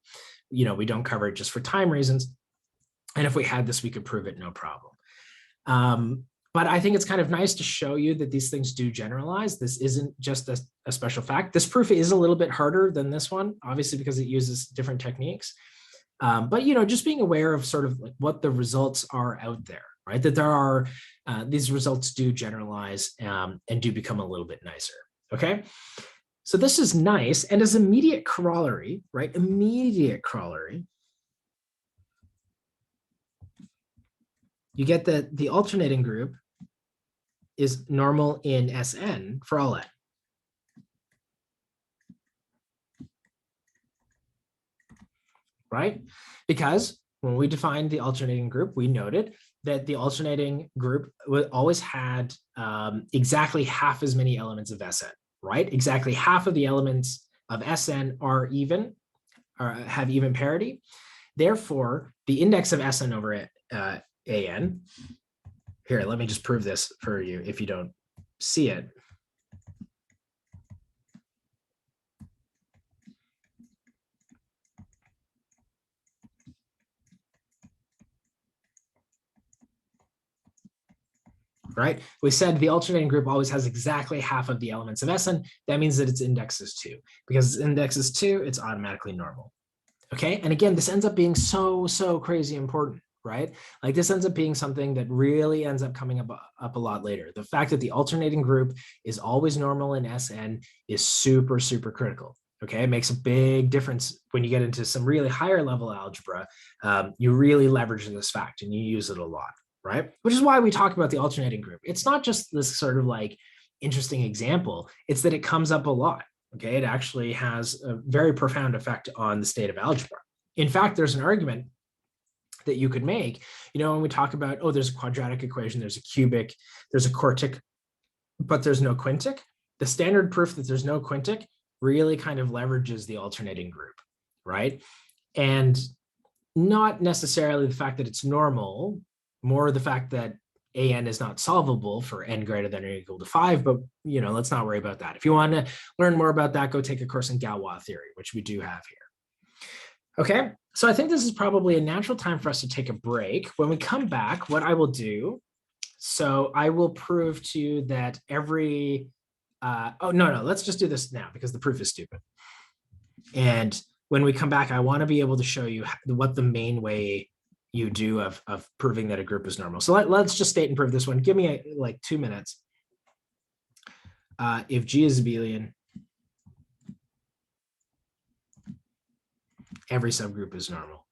we don't cover it just for time reasons. And if we had this, we could prove it no problem. But I think it's kind of nice to show you that these things do generalize. This isn't just a special fact. This proof is a little bit harder than this one, obviously, because it uses different techniques. But just being aware of sort of like what the results are out there, right? That there are, these results do generalize and do become a little bit nicer, okay? So this is nice. And as immediate corollary, right? Immediate corollary, you get that the alternating group is normal in Sn for all n. Right? Because when we defined the alternating group, we noted that the alternating group always had exactly half as many elements of Sn, right? Exactly half of the elements of Sn are even, or have even parity. Therefore, the index of Sn over An, here, let me just prove this for you if you don't see it. Right? We said the alternating group always has exactly half of the elements of Sn. That means that its index is 2. Because its index is 2, it's automatically normal. Okay, and again, this ends up being so crazy important, right? Like this ends up being something that really ends up coming up a lot later. The fact that the alternating group is always normal in Sn is super critical. Okay, it makes a big difference when you get into some really higher level algebra. You really leverage this fact and you use it a lot, right? Which is why we talk about the alternating group. It's not just this sort of like interesting example, it's that it comes up a lot. Okay, it actually has a very profound effect on the state of algebra. In fact, there's an argument that you could make, when we talk about, oh, there's a quadratic equation, there's a cubic, there's a quartic, but there's no quintic. The standard proof that there's no quintic really kind of leverages the alternating group, right? And not necessarily the fact that it's normal, more the fact that An is not solvable for n greater than or equal to 5, but let's not worry about that. If you want to learn more about that, go take a course in Galois theory, which we do have here. Okay, so I think this is probably a natural time for us to take a break. When we come back, what I will do, so I will prove to you that every, let's just do this now because the proof is stupid. And when we come back, I want to be able to show you what the main way you do of proving that a group is normal. So let's just state and prove this one. Give me like 2 minutes. If G is abelian, every subgroup is normal.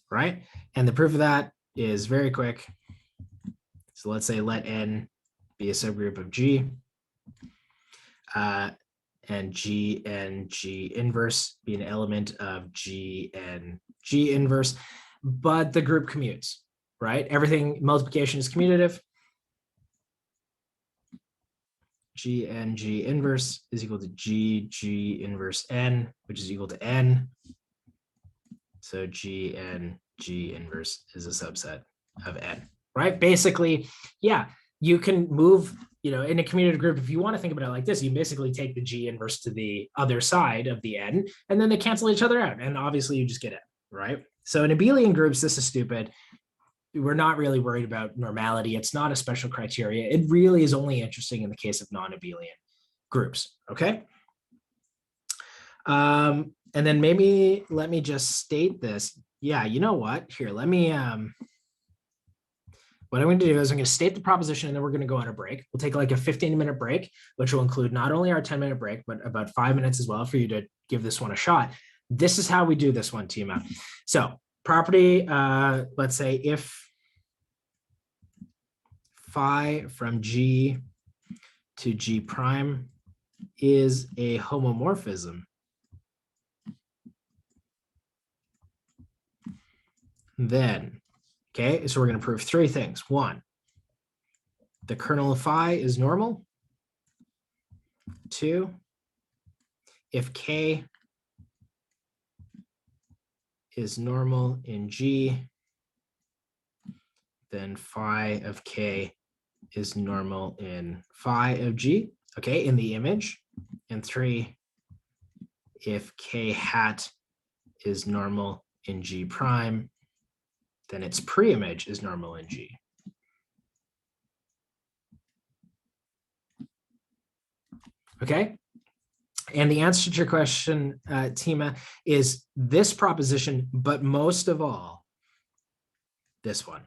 Right? And the proof of that is very quick. So let's say let n be a subgroup of G. And G and G inverse be an element of G and G inverse, but the group commutes, right? Everything, multiplication is commutative. G and G inverse is equal to G inverse n, which is equal to n. So G and G inverse is a subset of n, right? Basically, yeah, you can move, in a commutative group, if you want to think about it like this, you basically take the G inverse to the other side of the n, and then they cancel each other out. And obviously you just get n, right? So in abelian groups, this is stupid. We're not really worried about normality. It's not a special criteria. It really is only interesting in the case of non-abelian groups, okay? And then maybe let me just state this. Yeah, you know what? Here, let me, what I'm going to do is I'm going to state the proposition and then we're going to go on a break. We'll take like a 15-minute break, which will include not only our 10-minute break, but about 5 minutes as well for you to give this one a shot. This is how we do this one, Tima. So property, let's say if phi from G to G prime is a homomorphism, then, okay, so we're going to prove 3 things. 1, the kernel of phi is normal. 2, if K is normal in G, then phi of K is normal in phi of G, okay, in the image. And 3, if K hat is normal in G prime, then its pre-image is normal in G. Okay, and the answer to your question, Tima, is this proposition, but most of all, this one.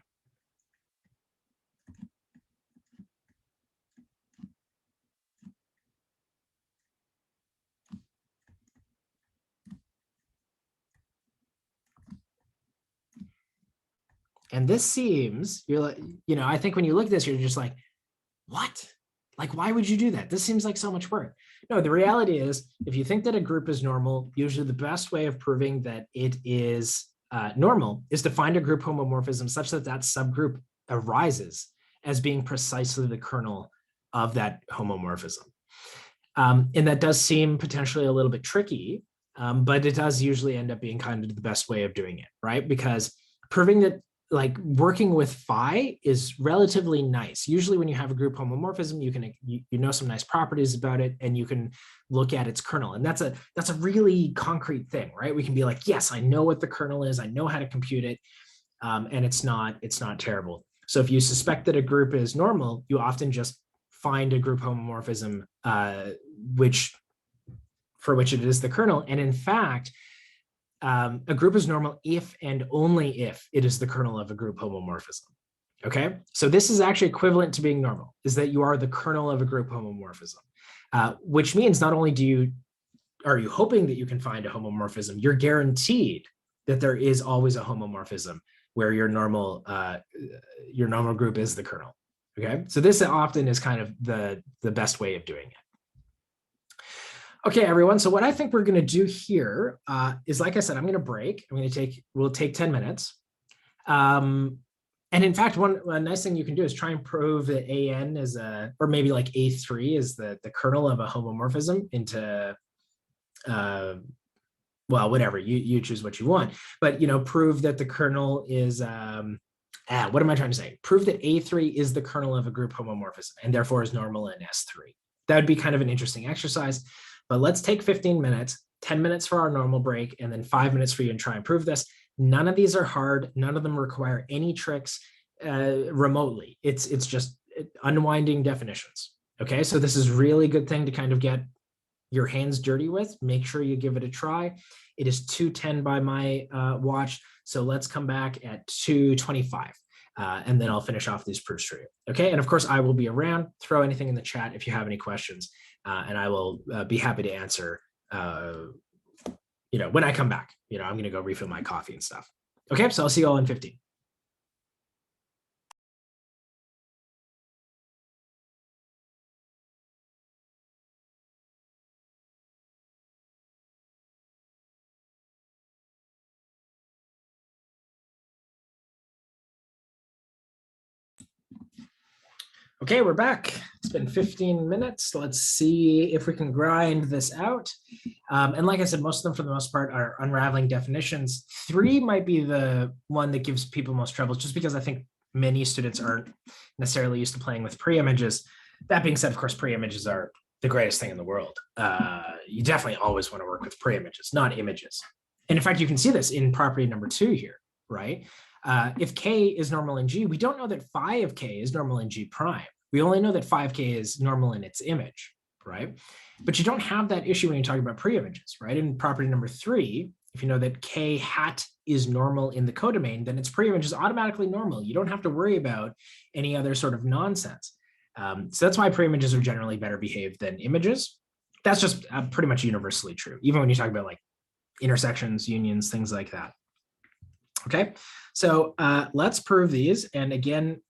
And this seems, you're like, I think when you look at this, you're just like, what? Like, why would you do that? This seems like so much work. No, the reality is, if you think that a group is normal, usually the best way of proving that it is normal is to find a group homomorphism such that that subgroup arises as being precisely the kernel of that homomorphism. And that does seem potentially a little bit tricky, but it does usually end up being kind of the best way of doing it, right? Because proving that like working with phi is relatively nice. Usually when you have a group homomorphism, you know some nice properties about it, and you can look at its kernel. And that's a really concrete thing, right? We can be like, yes, I know what the kernel is. I know how to compute it. And it's not terrible. So if you suspect that a group is normal, you often just find a group homomorphism for which it is the kernel. And in fact, a group is normal if and only if it is the kernel of a group homomorphism. Okay, so this is actually equivalent to being normal, is that you are the kernel of a group homomorphism, which means not only are you hoping that you can find a homomorphism, you're guaranteed that there is always a homomorphism where your normal group is the kernel. Okay, so this often is kind of the best way of doing it. Okay, everyone. So what I think we're going to do here is, like I said, I'm going to break. We'll take 10 minutes. And in fact, one nice thing you can do is try and prove that AN is or maybe like A3 is the kernel of a homomorphism into, well, whatever, you choose what you want, but, prove that the kernel is, what am I trying to say? Prove that A3 is the kernel of a group homomorphism and therefore is normal in S3. That would be kind of an interesting exercise. But let's take 15 minutes, 10 minutes for our normal break, and then 5 minutes for you to try and prove this. None of these are hard. None of them require any tricks remotely. It's just unwinding definitions. Okay, so this is really good thing to kind of get your hands dirty with. Make sure you give it a try. It is 2:10 by my watch, so let's come back at 2:25. And then I'll finish off these proofs for you. Okay, and of course I will be around. Throw anything in the chat if you have any questions, and I will be happy to answer. When I come back, I'm going to go refill my coffee and stuff. Okay, so I'll see you all in 15. Okay, we're back. It's been 15 minutes. Let's see if we can grind this out. And like I said, most of them, for the most part, are unraveling definitions. 3 might be the one that gives people most trouble, just because I think many students aren't necessarily used to playing with pre-images. That being said, of course, pre-images are the greatest thing in the world. You definitely always want to work with pre-images, not images. And in fact, you can see this in property number 2 here, right? If K is normal in G, we don't know that phi of K is normal in G prime. We only know that phi of K is normal in its image, right? But you don't have that issue when you're talking about pre-images, right? In property number 3, if you know that K hat is normal in the codomain, then its pre-image is automatically normal. You don't have to worry about any other sort of nonsense. So that's why pre-images are generally better behaved than images. That's just pretty much universally true, even when you talk about like intersections, unions, things like that. Okay, so let's prove these. And again,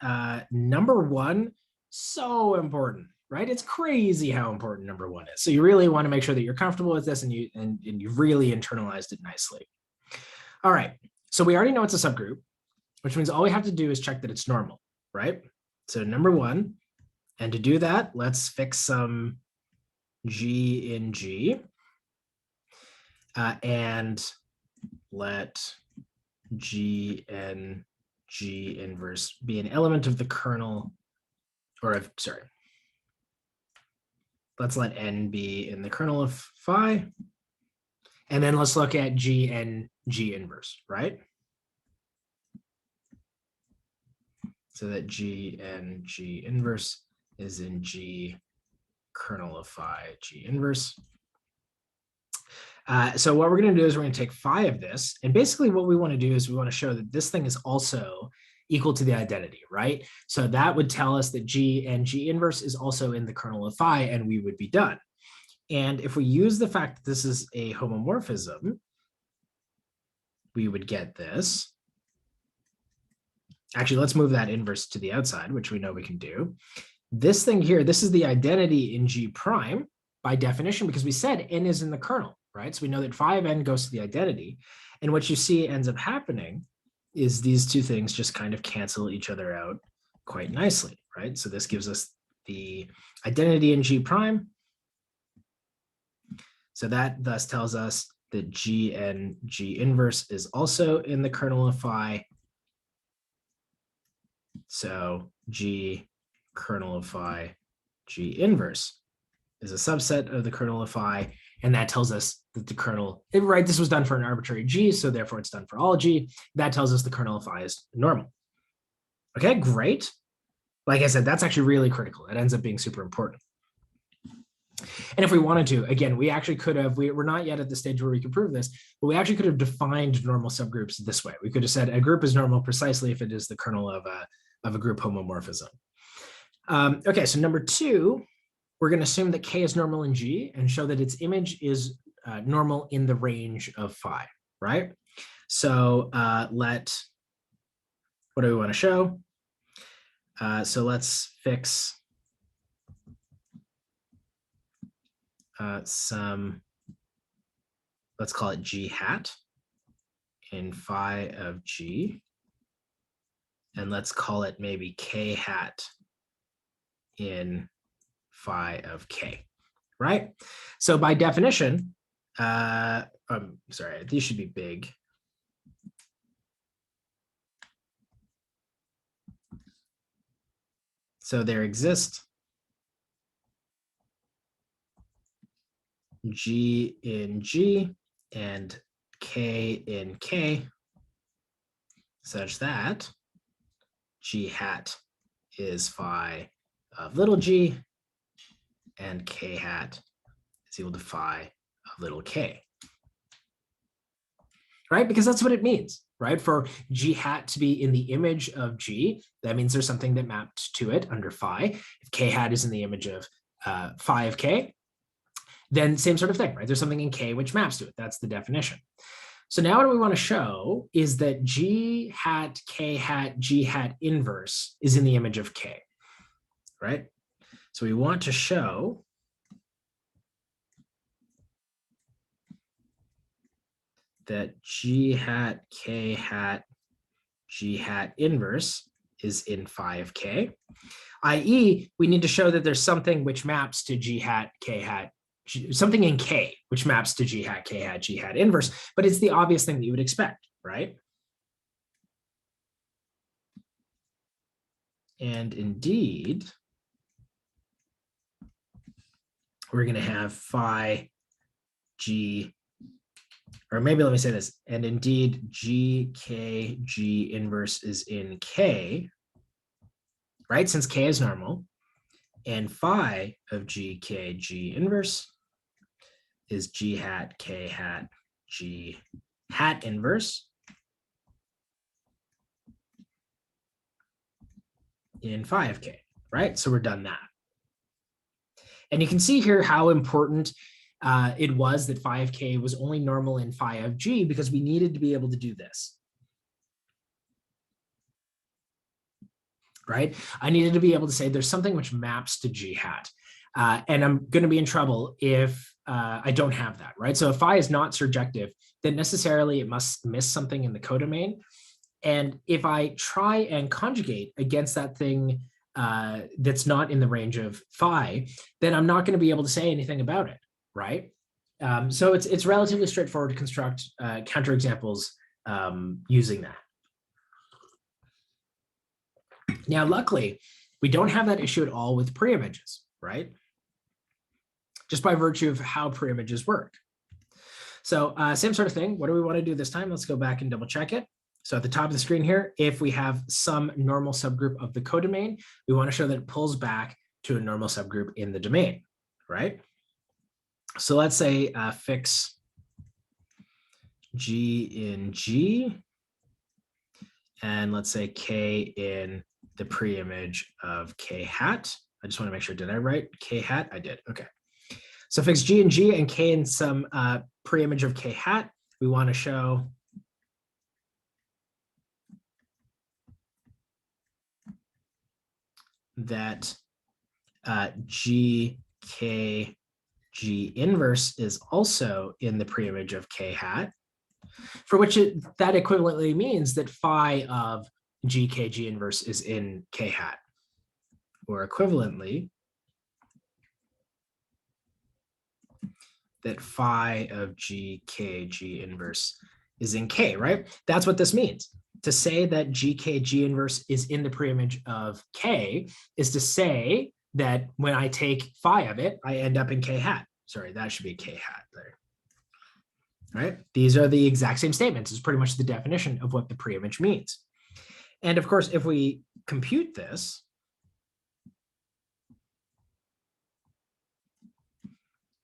number 1, so important, right? It's crazy how important number 1 is. So you really want to make sure that you're comfortable with this and you've really internalized it nicely. All right, so we already know it's a subgroup, which means all we have to do is check that it's normal, right? So number 1, and to do that, let's fix some G in G, and let G and G inverse be an element of the kernel, let's let N be in the kernel of phi. And then let's look at G and G inverse, right? So that G and G inverse is in G kernel of phi G inverse. So what we're going to do is we're going to take phi of this. And basically what we want to do is we want to show that this thing is also equal to the identity, right? So that would tell us that G and G inverse is also in the kernel of phi, and we would be done. And if we use the fact that this is a homomorphism, we would get this. Actually, let's move that inverse to the outside, which we know we can do. This thing here, this is the identity in G prime by definition, because we said N is in the kernel, right? So we know that phi of N goes to the identity. And what you see ends up happening is these two things just kind of cancel each other out quite nicely, right? So this gives us the identity in G prime, So that thus tells us that G and G inverse is also in the kernel of phi. So G kernel of phi, G inverse is a subset of the kernel of phi. And that tells us that the kernel, right, this was done for an arbitrary G, so therefore it's done for all G. That tells us the kernel of phi is normal. Okay, great. Like I said, that's actually really critical. It ends up being super important. And if we wanted to, again, we actually could have, we're not yet at the stage where we can prove this, but we actually could have defined normal subgroups this way. We could have said a group is normal precisely if it is the kernel of a group homomorphism. Okay, so number 2, we're going to assume that K is normal in G and show that its image is normal in the range of phi, right? So what do we want to show? So let's fix let's call it G hat in phi of G. And let's call it maybe K hat in phi of K, right? So by definition, sorry, these should be big. So there exist G in G and K in K such that G hat is phi of little g and K hat is equal to phi of little k. Right? Because that's what it means, right? For G hat to be in the image of G, that means there's something that mapped to it under phi. If K hat is in the image of phi of K, then same sort of thing, right? There's something in K which maps to it. That's the definition. So now what we want to show is that G hat, K hat, G hat inverse is in the image of K, right? So we want to show that G hat, K hat, G hat inverse is in phi of K, i.e. we need to show that there's something which maps to G hat, K hat, something in K which maps to G hat, K hat, G hat inverse, but it's the obvious thing that you would expect, right? And indeed, we're going to have phi G, or maybe let me say this, and indeed G, K, G inverse is in K, right? Since K is normal, and phi of G, K, G inverse is G hat, K hat, G hat inverse in phi of K, right? So we're done that. And you can see here how important it was that phi of K was only normal in phi of G because we needed to be able to do this. Right? I needed to be able to say there's something which maps to G hat. And I'm going to be in trouble if I don't have that, right? So if phi is not surjective, then necessarily it must miss something in the codomain. And if I try and conjugate against that thing that's not in the range of phi, then I'm not going to be able to say anything about it, right? So it's relatively straightforward to construct counterexamples using that. Now, luckily, we don't have that issue at all with preimages, right? Just by virtue of how preimages work. So same sort of thing. What do we want to do this time? Let's go back and double check it. So at the top of the screen here, if we have some normal subgroup of the codomain, we want to show that it pulls back to a normal subgroup in the domain, right? So let's say fix G in G, and let's say K in the preimage of K hat. I just want to make sure, did I write K hat? I did, okay. So fix G in G and K in some preimage of K hat. We want to show that G, K, G inverse is also in the preimage of K hat, for which that equivalently means that phi of G, K, G inverse is in K hat, or equivalently, that phi of GK G inverse is in K, right? That's what this means. To say that GK G inverse is in the preimage of K is to say that when I take phi of it, I end up in K hat. Sorry, that should be K hat there. Right? These are the exact same statements. It's pretty much the definition of what the preimage means. And of course, if we compute this,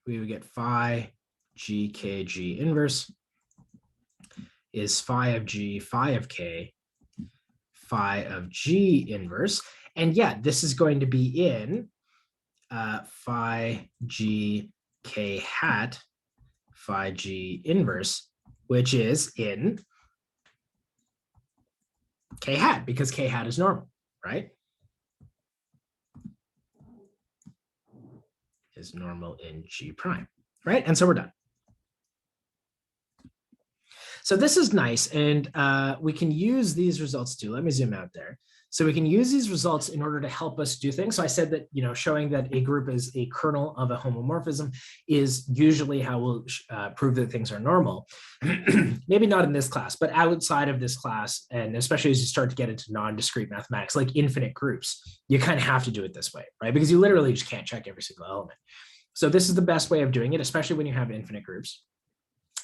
we would get phi GKG inverse is phi of G, phi of K, phi of G inverse. And yeah, this is going to be in phi G K hat, phi G inverse, which is in K hat, because K hat is normal, right? Is normal in G prime, right? And so we're done. So this is nice, and we can use these results too. Let me zoom out there. So we can use these results in order to help us do things. So I said that, showing that a group is a kernel of a homomorphism is usually how we'll prove that things are normal. Maybe not in this class, but outside of this class, and especially as you start to get into non-discrete mathematics, like infinite groups, you kind of have to do it this way, right? Because you literally just can't check every single element. So this is the best way of doing it, especially when you have infinite groups.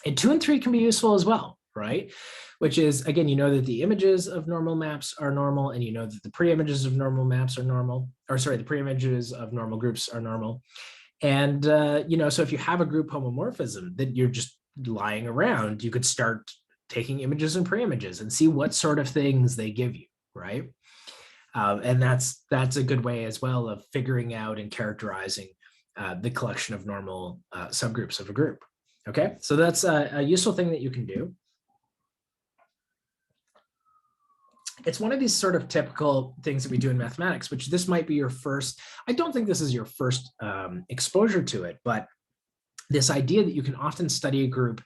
And 2 and 3 can be useful as well, right? Which is, again, that the images of normal maps are normal, and that the preimages of normal maps are normal, or sorry, the preimages of normal groups are normal. And, so if you have a group homomorphism that you're just lying around, you could start taking images and preimages and see what sort of things they give you, right? And that's a good way as well of figuring out and characterizing the collection of normal subgroups of a group. Okay, so that's a useful thing that you can do. It's one of these sort of typical things that we do in mathematics, which this might be your first, I don't think this is your first exposure to it, but this idea that you can often study a group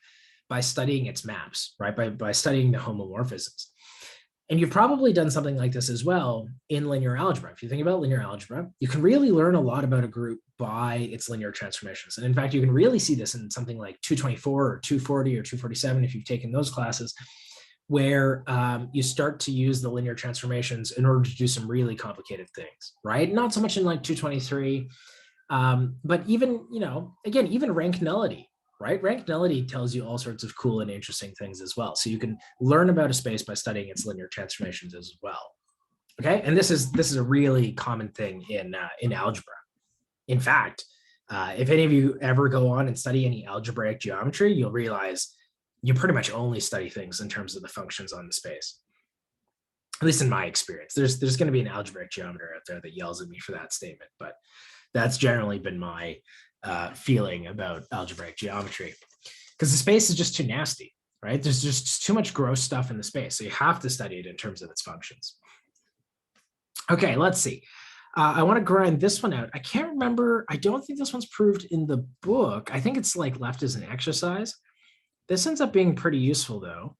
by studying its maps, right? By studying the homomorphisms. And you've probably done something like this as well in linear algebra. If you think about linear algebra, you can really learn a lot about a group by its linear transformations. And in fact, you can really see this in something like 224 or 240 or 247, if you've taken those classes, where you start to use the linear transformations in order to do some really complicated things, right? Not so much in like 223, but even, again, even rank nullity, right? Rank nullity tells you all sorts of cool and interesting things as well. So you can learn about a space by studying its linear transformations as well. Okay, and this is a really common thing in algebra. In fact, if any of you ever go on and study any algebraic geometry, you'll realize you pretty much only study things in terms of the functions on the space. At least in my experience, there's going to be an algebraic geometer out there that yells at me for that statement, but that's generally been my feeling about algebraic geometry, because the space is just too nasty, right? There's just too much gross stuff in the space, so you have to study it in terms of its functions. Okay, let's see. I want to grind this one out. I can't remember. I don't think this one's proved in the book. I think it's like left as an exercise. This ends up being pretty useful though,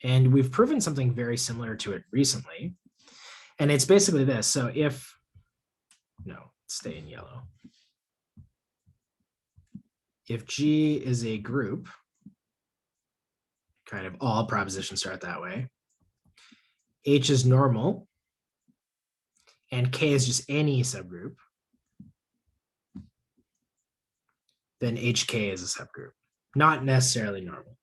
and we've proven something very similar to it recently. And it's basically this. So stay in yellow. If G is a group, kind of all propositions start that way, H is normal, and K is just any subgroup, then HK is a subgroup, not necessarily normal.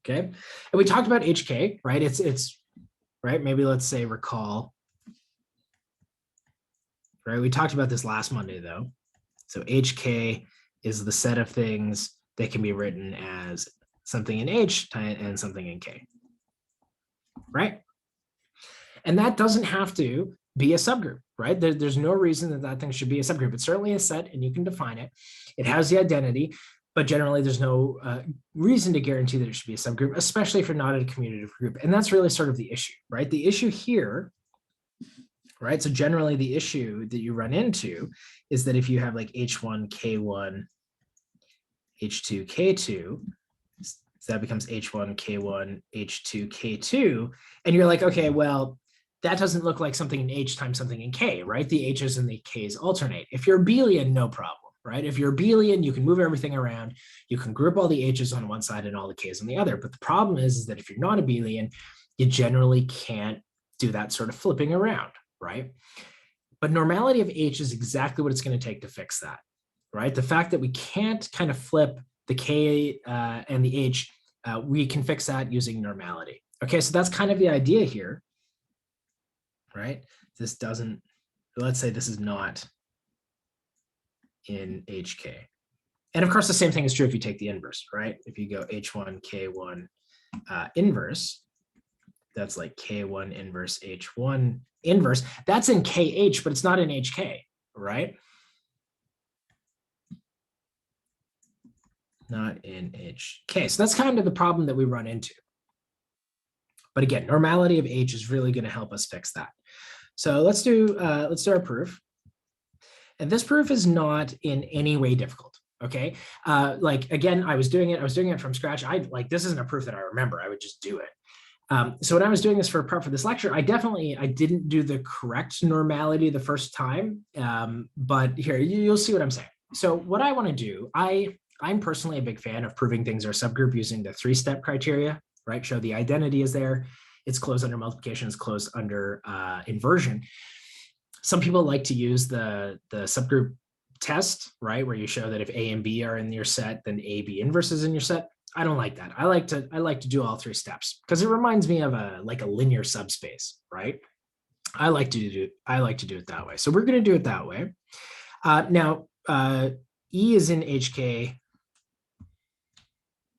Okay, and we talked about HK, right? It's right. Maybe let's say recall, right? We talked about this last Monday though. So HK is the set of things that can be written as something in H and something in K, right? And that doesn't have to be a subgroup, right? There's no reason that thing should be a subgroup. It's certainly a set, and you can define it. It has the identity, but generally there's no reason to guarantee that it should be a subgroup, especially if you're not in a commutative group. And that's really sort of the issue, right? The issue here, right? So generally the issue that you run into is that if you have like H1, K1, H2, K2, so that becomes H1, K1, H2, K2, and you're like, okay, well, that doesn't look like something in H times something in K, right? The H's and the K's alternate. If you're abelian, no problem, right? If you're abelian, you can move everything around. You can group all the H's on one side and all the K's on the other. But the problem is that if you're not abelian, you generally can't do that sort of flipping around, right? But normality of H is exactly what it's going to take to fix that, right? The fact that we can't kind of flip the K and the H, we can fix that using normality. Okay, so that's kind of the idea here, right? This doesn't, let's say this is not in HK. And of course, the same thing is true if you take the inverse, right? If you go H1, K1 inverse, that's like K1 inverse H1 inverse. That's in KH, but it's not in HK, right? Not in HK. So that's kind of the problem that we run into. But again, normality of H is really going to help us fix that. So let's do our proof. And this proof is not in any way difficult. Okay. Like again, I was doing it from scratch. This isn't a proof that I remember. I would just do it. So when I was doing this for this lecture, I didn't do the correct normality the first time. But here, you'll see what I'm saying. So what I want to do, I'm personally a big fan of proving things are subgroup using the 3-step criteria, right? Show the identity is there. It's closed under multiplication, it's closed under inversion. Some people like to use the subgroup test, right? Where you show that if A and B are in your set, then AB inverse is in your set. I don't like that. I like to do all 3 steps because it reminds me of a linear subspace, right? I like to do it that way. So we're going to do it that way. Now, E is in HK.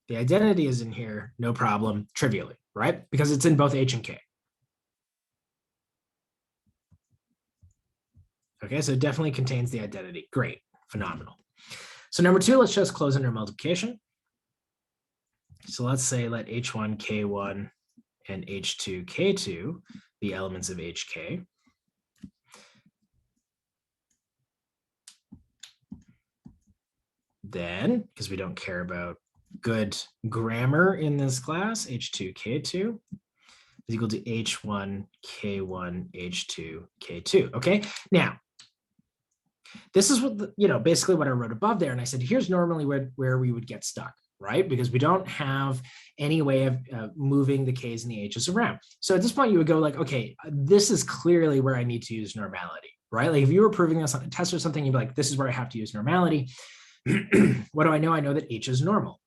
The identity is in here, no problem, trivially, right? Because it's in both H and K. Okay, so it definitely contains the identity. Great, phenomenal. So number 2, let's just close under multiplication. So let's say let H1, K1, and H2, K2 be elements of HK. Then, because we don't care about good grammar in this class, H2, K2 is equal to H1, K1, H2, K2. Okay, now, this is what, basically what I wrote above there. And I said, here's normally where we would get stuck, right? Because we don't have any way of moving the K's and the H's around. So at this point, you would go like, okay, this is clearly where I need to use normality, right? Like if you were proving this on a test or something, you'd be like, this is where I have to use normality. What do I know? I know that H is normal.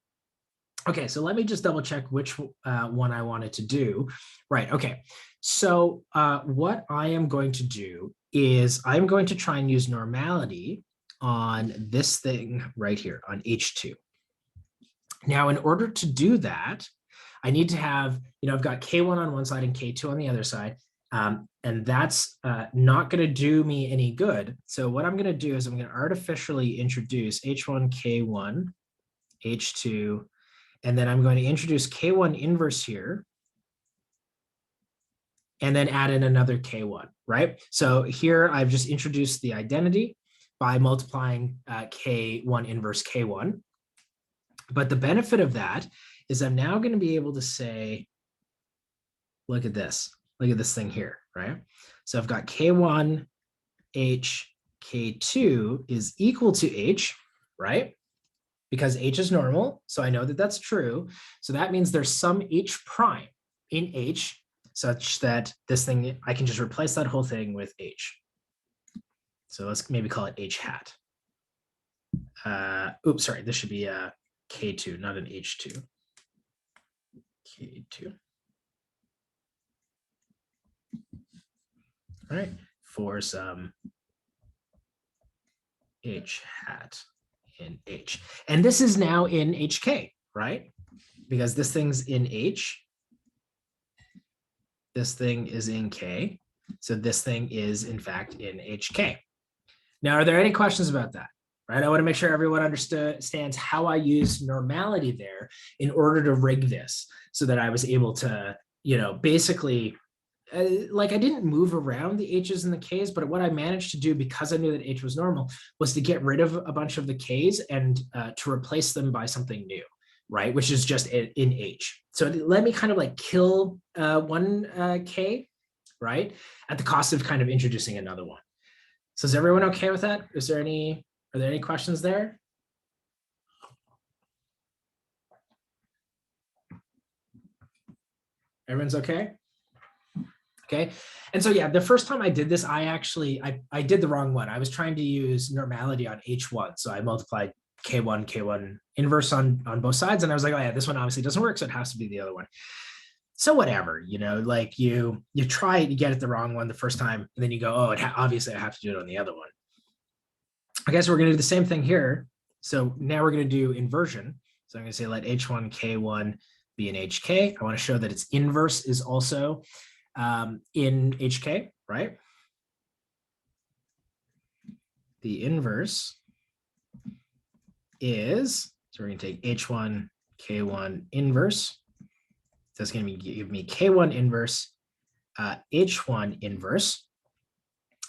Okay, so let me just double check which one I wanted to do. Right, okay. So what I am going to do is I'm going to try and use normality on this thing right here, on H2. Now, in order to do that, I need to have, I've got K1 on one side and K2 on the other side, and that's not going to do me any good. So what I'm going to do is I'm going to artificially introduce H1, K1, H2, and then I'm going to introduce K1 inverse here, and then add in another K1, right? So here I've just introduced the identity by multiplying K1 inverse K1. But the benefit of that is I'm now going to be able to say, look at this thing here, right? So I've got K1, H, K2 is equal to H, right? Because H is normal, so I know that that's true. So that means there's some H prime in H such that this thing, I can just replace that whole thing with H. So let's maybe call it H hat. Oops, sorry, this should be a K2, not an H2. K2. All right, for some H hat in H. And this is now in HK, right? Because this thing's in H. This thing is in K. So this thing is, in fact, in HK. Now, are there any questions about that? Right? I want to make sure everyone understands how I use normality there in order to rig this so that I was able to, basically, like I didn't move around the H's and the K's, but what I managed to do because I knew that H was normal was to get rid of a bunch of the K's and to replace them by something new, right? Which is just in H. So let me kind of like kill one K, right? At the cost of kind of introducing another one. So is everyone okay with that? Is there any Are there any questions there? Everyone's okay? Okay. And so, yeah, the first time I did this, I did the wrong one. I was trying to use normality on H1. So I multiplied K1 inverse on both sides. And I was like, oh yeah, this one obviously doesn't work. So it has to be the other one. So whatever, like you try it, you get it the wrong one the first time, and then you go, oh, obviously I have to do it on the other one. I guess we're going to do the same thing here. So now we're going to do inversion. So I'm going to say let H1 K1 be an HK. I want to show that its inverse is also in HK, right? The inverse is, so we're going to take H1 K1 inverse. That's going to give me K1 inverse, H1 inverse.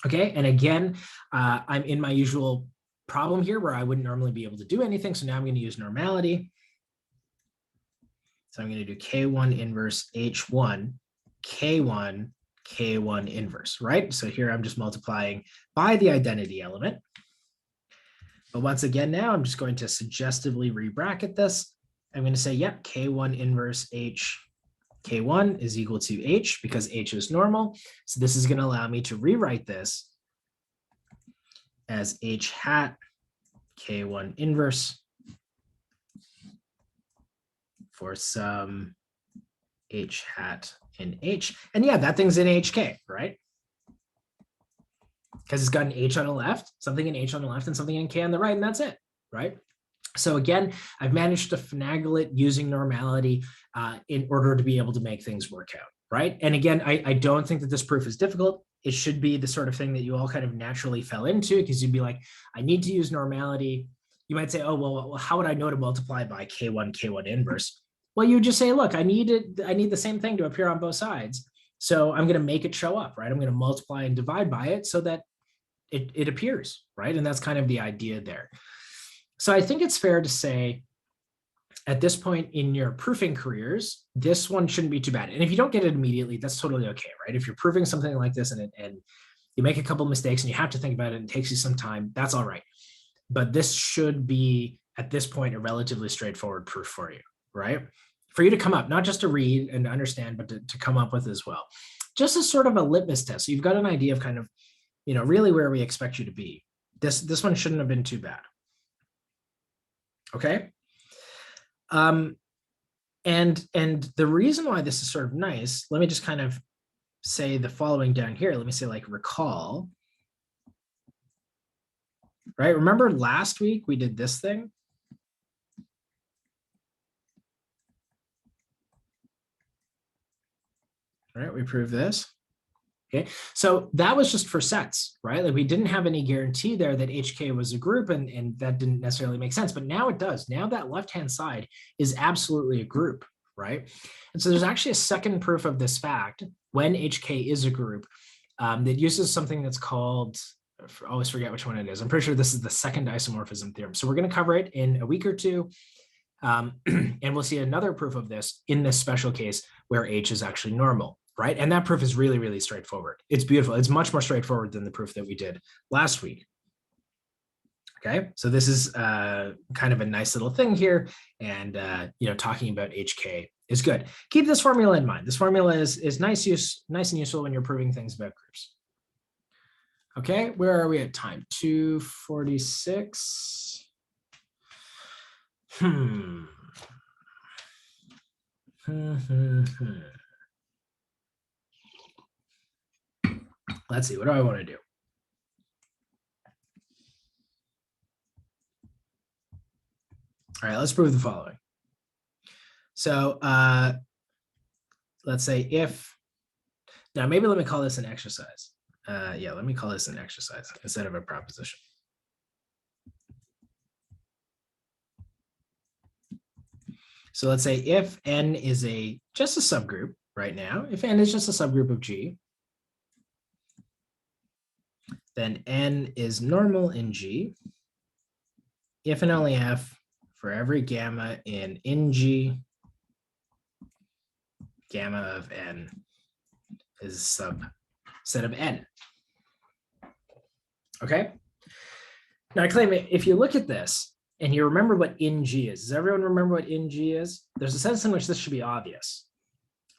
Okay, and again, I'm in my usual problem here where I wouldn't normally be able to do anything. So now I'm going to use normality. So I'm going to do K1 inverse H1, K1, K1 inverse, right? So here I'm just multiplying by the identity element. But once again, now I'm just going to suggestively re-bracket this. I'm going to say, yep, K1 inverse H K1 is equal to H because H is normal. So this is going to allow me to rewrite this as H hat K1 inverse for some H hat in H. And yeah, that thing's in HK, right? Because it's got an H on the left, something in H on the left, and something in K on the right, and that's it, right? So again, I've managed to finagle it using normality in order to be able to make things work out, right? And again, I don't think that this proof is difficult. It should be the sort of thing that you all kind of naturally fell into, because you'd be like, I need to use normality. You might say, oh, well, how would I know to multiply by K1 inverse? Well, you just say, look, I need the same thing to appear on both sides. So I'm going to make it show up, right? I'm going to multiply and divide by it so that it appears, right? And that's kind of the idea there. So I think it's fair to say at this point in your proofing careers, this one shouldn't be too bad. And if you don't get it immediately, that's totally okay, right? If you're proving something like this and you make a couple of mistakes and you have to think about it and it takes you some time, that's all right. But this should be, at this point, a relatively straightforward proof for you, right? For you to come up, not just to read and to understand, but to come up with as well. Just as sort of a litmus test. So you've got an idea of kind of, really where we expect you to be. This one shouldn't have been too bad. Okay. And the reason why this is sort of nice, let me just kind of say the following down here. Let me say like recall, right? Remember last week we did this thing? Right, we proved this. Okay, so that was just for sets, right? Like we didn't have any guarantee there that HK was a group, and that didn't necessarily make sense, but now it does. Now that left-hand side is absolutely a group, right? And so there's actually a second proof of this fact when HK is a group that uses something that's called, I always forget which one it is. I'm pretty sure this is the second isomorphism theorem. So we're going to cover it in a week or two. And we'll see another proof of this in this special case where H is actually normal. Right? And that proof is really, really straightforward. It's beautiful. It's much more straightforward than the proof that we did last week. Okay, so this is kind of a nice little thing here. And, talking about HK is good. Keep this formula in mind. This formula is nice and useful when you're proving things about groups. Okay, where are we at time? 2:46. Let's see, what do I want to do? All right, let's prove the following. So let's say if, now maybe let me call this an exercise. Yeah, let me call this an exercise instead of a proposition. So let's say if N is just a subgroup right now, if N is just a subgroup of G, then N is normal in G, if and only if for every gamma in G, gamma of N is a subset of N. Okay. Now I claim if you look at this and you remember what in G is, does everyone remember what in G is? There's a sense in which this should be obvious,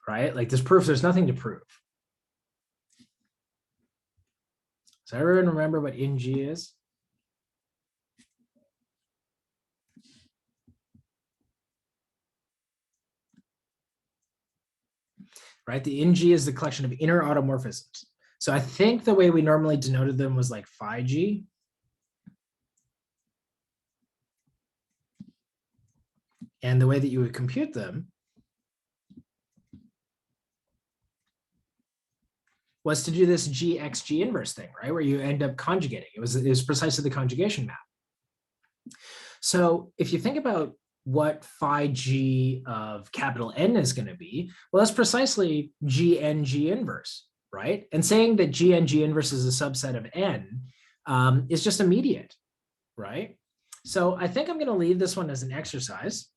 right? Like this proof, there's nothing to prove. So everyone remember what in G is? Right? The in G is the collection of inner automorphisms. So I think the way we normally denoted them was like phi G. And the way that you would compute them was to do this GXG inverse thing, right? Where you end up conjugating. It was precisely the conjugation map. So if you think about what phi G of capital N is going to be, well, that's precisely GNG inverse, right? And saying that GNG inverse is a subset of N is just immediate, right? So I think I'm going to leave this one as an exercise.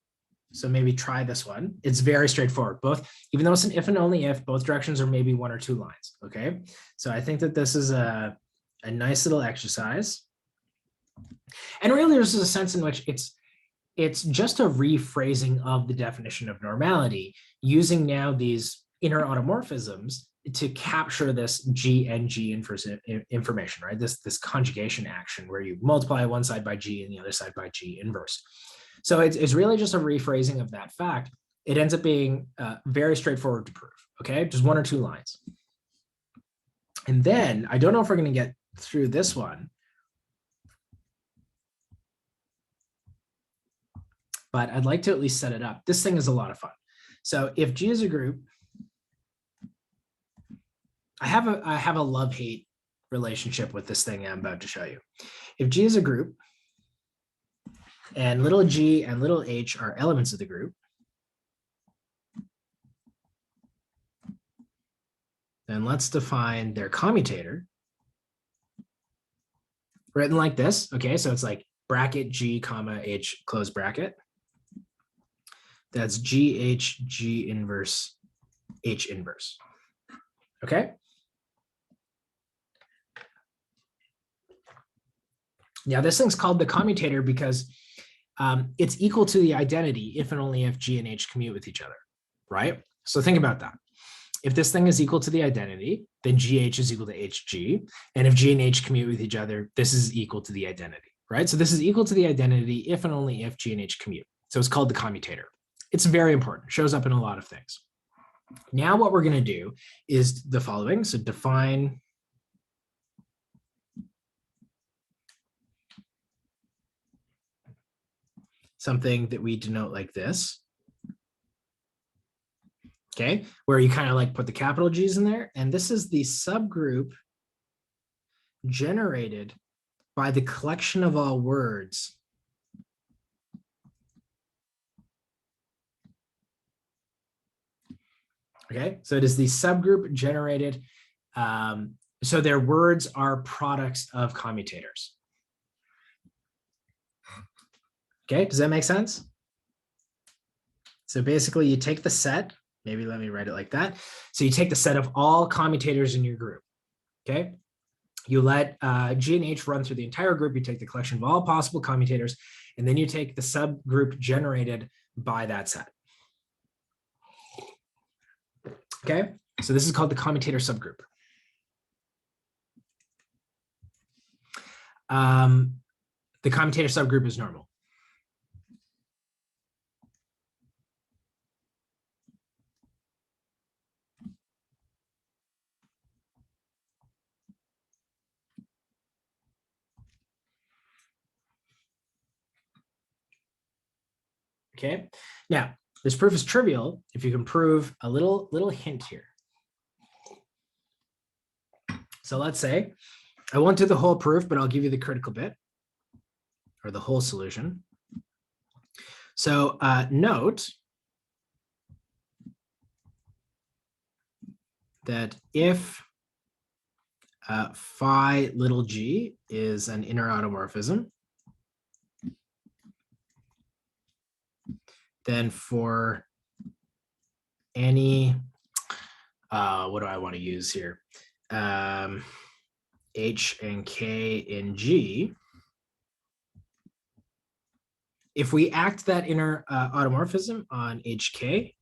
So maybe try this one. It's very straightforward. Both, even though it's an if and only if, both directions are maybe 1 or 2 lines. Okay. So I think that this is a nice little exercise. And really, there's a sense in which it's just a rephrasing of the definition of normality using now these inner automorphisms to capture this G and G inverse information, right? This conjugation action where you multiply one side by G and the other side by G inverse. So it's really just a rephrasing of that fact. It ends up being very straightforward to prove, okay? Just 1 or 2 lines. And then, I don't know if we're going to get through this one, but I'd like to at least set it up. This thing is a lot of fun. So if G is a group, I have a love-hate relationship with this thing I'm about to show you. If G is a group, and little g and little h are elements of the group, then let's define their commutator, written like this. Okay, so it's like bracket G comma H close bracket. That's GH G inverse H inverse. Okay. Now this thing's called the commutator because it's equal to the identity if and only if G and H commute with each other, right? So think about that. If this thing is equal to the identity, then GH is equal to HG. And if G and H commute with each other, this is equal to the identity, right? So this is equal to the identity if and only if G and H commute. So it's called the commutator. It's very important, shows up in a lot of things. Now what we're going to do is the following. So define something that we denote like this. Okay, where you kind of like put the capital G's in there. And this is the subgroup generated by the collection of all words okay, so it is the subgroup generated. So their words are products of commutators. Okay, does that make sense? So basically you take the set, maybe let me write it like that. So you take the set of all commutators in your group, okay? You let G and H run through the entire group, you take the collection of all possible commutators, and then you take the subgroup generated by that set. Okay, so this is called the commutator subgroup. The commutator subgroup is normal. Okay, now this proof is trivial if you can prove a little hint here. So let's say I won't do the whole proof, but I'll give you the critical bit or the whole solution. So note that if phi little g is an inner automorphism, then for any, what do I want to use here? H and K in G, if we act that inner automorphism on HK,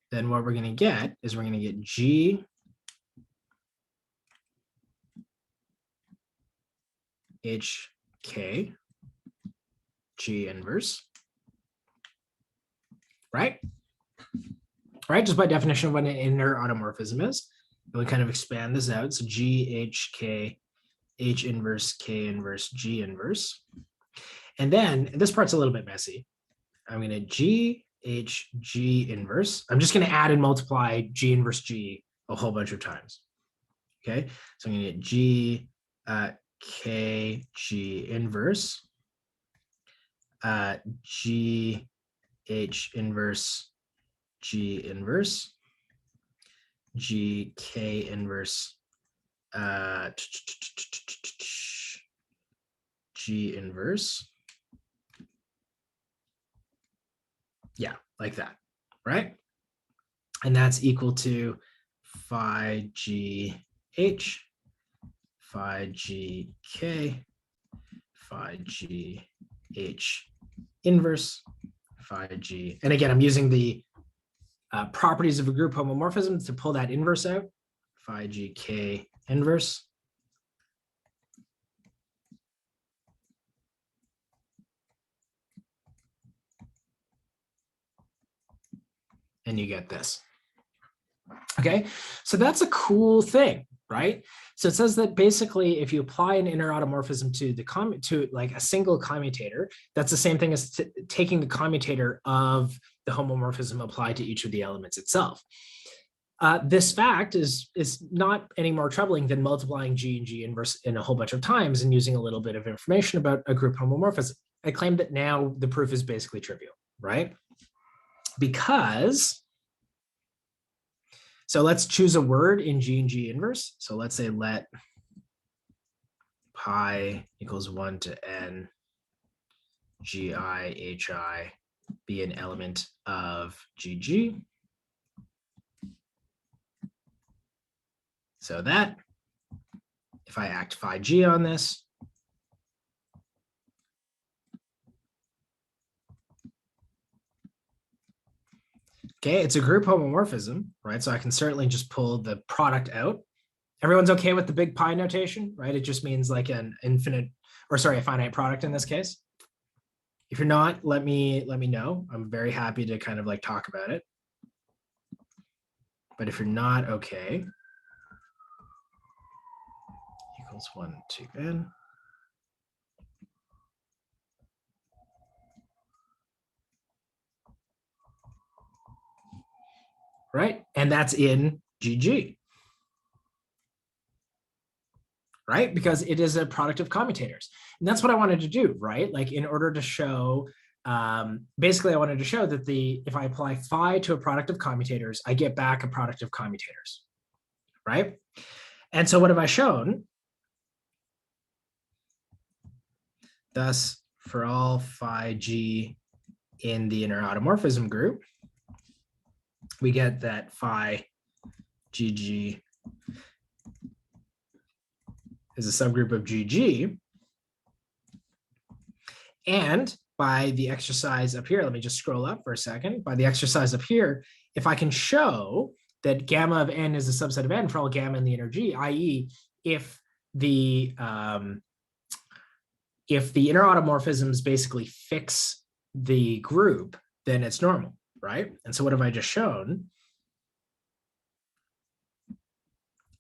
then what we're going to get is we're going to get G HK G inverse, right? Right, just by definition of what an inner automorphism is. And we kind of expand this out. So G HK H inverse K inverse G inverse. And then this part's a little bit messy. I'm going to G H G inverse. I'm just going to add and multiply G inverse G a whole bunch of times. Okay, so I'm going to get G K G inverse, G H inverse G inverse, G K inverse G inverse. Yeah, like that, right? And that's equal to phi G H, phi G K, phi G H inverse, phi G. And again, I'm using the properties of a group homomorphism to pull that inverse out, phi G K inverse. And you get this. Okay, so that's a cool thing, right? So it says that basically if you apply an inner automorphism to the like a single commutator, that's the same thing as taking the commutator of the homomorphism applied to each of the elements itself. This fact is not any more troubling than multiplying G and G inverse in a whole bunch of times and using a little bit of information about a group homomorphism. I claim that now the proof is basically trivial, right? Because, so let's choose a word in G and G inverse. So let's say let pi equals 1 to n Gi Hi be an element of GG. So that, if I act phi G on this, okay, it's a group homomorphism, right? So I can certainly just pull the product out. Everyone's okay with the big pi notation, right? It just means like an infinite, or sorry, a finite product in this case. If you're not, let me know. I'm very happy to kind of like talk about it. But if you're not okay, equals 1 to n. Right? And that's in GG. Right? Because it is a product of commutators. And that's what I wanted to do, right? Like in order to show, basically I wanted to show that if I apply phi to a product of commutators, I get back a product of commutators, right? And so what have I shown? Thus, for all phi G in the inner automorphism group, we get that phi GG is a subgroup of GG. And by the exercise up here, let me just scroll up for a second. By the exercise up here, if I can show that gamma of n is a subset of n for all gamma in the inner G, i.e. if the inner automorphisms basically fix the group, then it's normal, right? And so what have I just shown?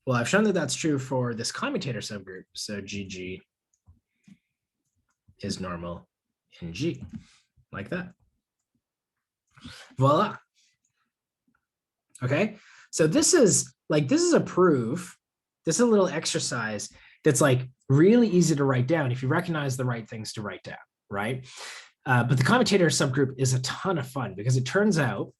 Well, I've shown that that's true for this commutator subgroup. So GG is normal in G, like that. Voila. Okay, so this is a proof. This is a little exercise that's like really easy to write down if you recognize the right things to write down, right? But the commutator subgroup is a ton of fun because it turns out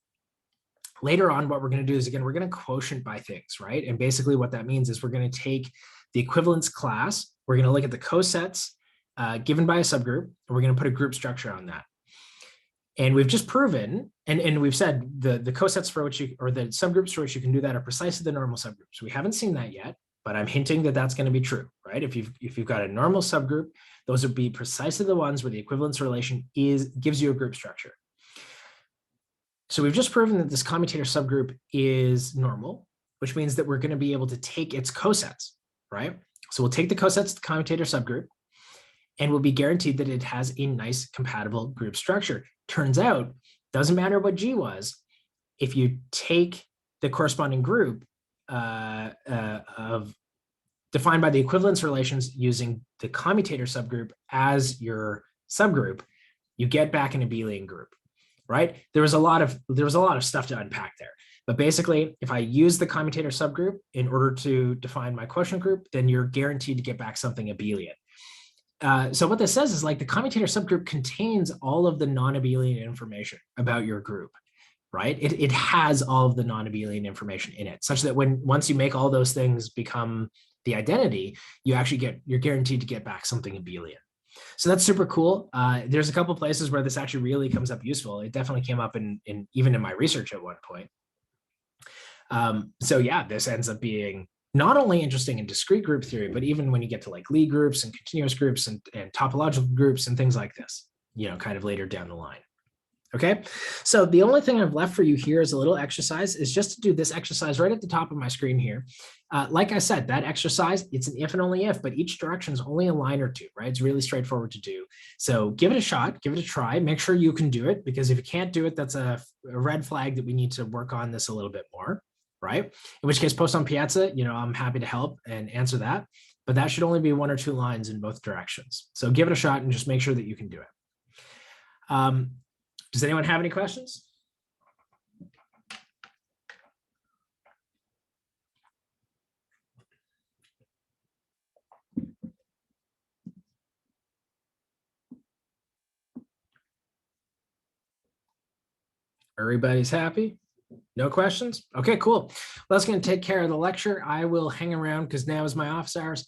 later on what we're going to do is, again, we're going to quotient by things, right? And basically what that means is we're going to take the equivalence class, we're going to look at the cosets given by a subgroup, and we're going to put a group structure on that. And we've just proven, and we've said the cosets for which you, or the subgroups for which you can do that are precisely the normal subgroups. We haven't seen that yet, but I'm hinting that that's going to be true, right? right? If you've got a normal subgroup, those would be precisely the ones where the equivalence relation gives you a group structure. So we've just proven that this commutator subgroup is normal, which means that we're going to be able to take its cosets, right? So we'll take the cosets of the commutator subgroup, and we'll be guaranteed that it has a nice compatible group structure. Turns out, doesn't matter what G was, if you take the corresponding group of defined by the equivalence relations using the commutator subgroup as your subgroup, you get back an abelian group, right? There was a lot of stuff to unpack there. But basically, if I use the commutator subgroup in order to define my quotient group, then you're guaranteed to get back something abelian. So what this says is like the commutator subgroup contains all of the non-abelian information about your group, right? It has all of the non-abelian information in it, such that once you make all those things become the identity, you're guaranteed to get back something abelian. So that's super cool. There's a couple places where this actually really comes up useful. It definitely came up even in my research at one point. So yeah, this ends up being not only interesting in discrete group theory, but even when you get to like Lie groups and continuous groups and topological groups and things like this, kind of later down the line. Okay, so the only thing I've left for you here as a little exercise is just to do this exercise right at the top of my screen here. Like I said, that exercise, it's an if and only if, but each direction is only a line or two, right? It's really straightforward to do. So give it a shot, give it a try, make sure you can do it, because if you can't do it, that's a red flag that we need to work on this a little bit more, right? In which case, post on Piazza, I'm happy to help and answer that, but that should only be 1 or 2 lines in both directions. So give it a shot and just make sure that you can do it. Does anyone have any questions? Everybody's happy? No questions? Okay, cool. Well, that's going to take care of the lecture. I will hang around because now is my office hours.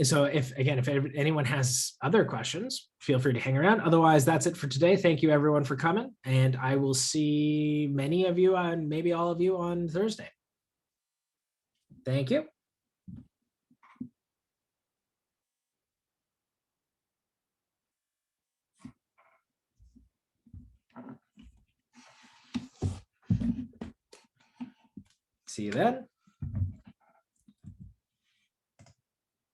So if anyone has other questions, feel free to hang around. Otherwise, that's it for today. Thank you everyone for coming. And I will see many of you and maybe all of you on Thursday. Thank you. See you then.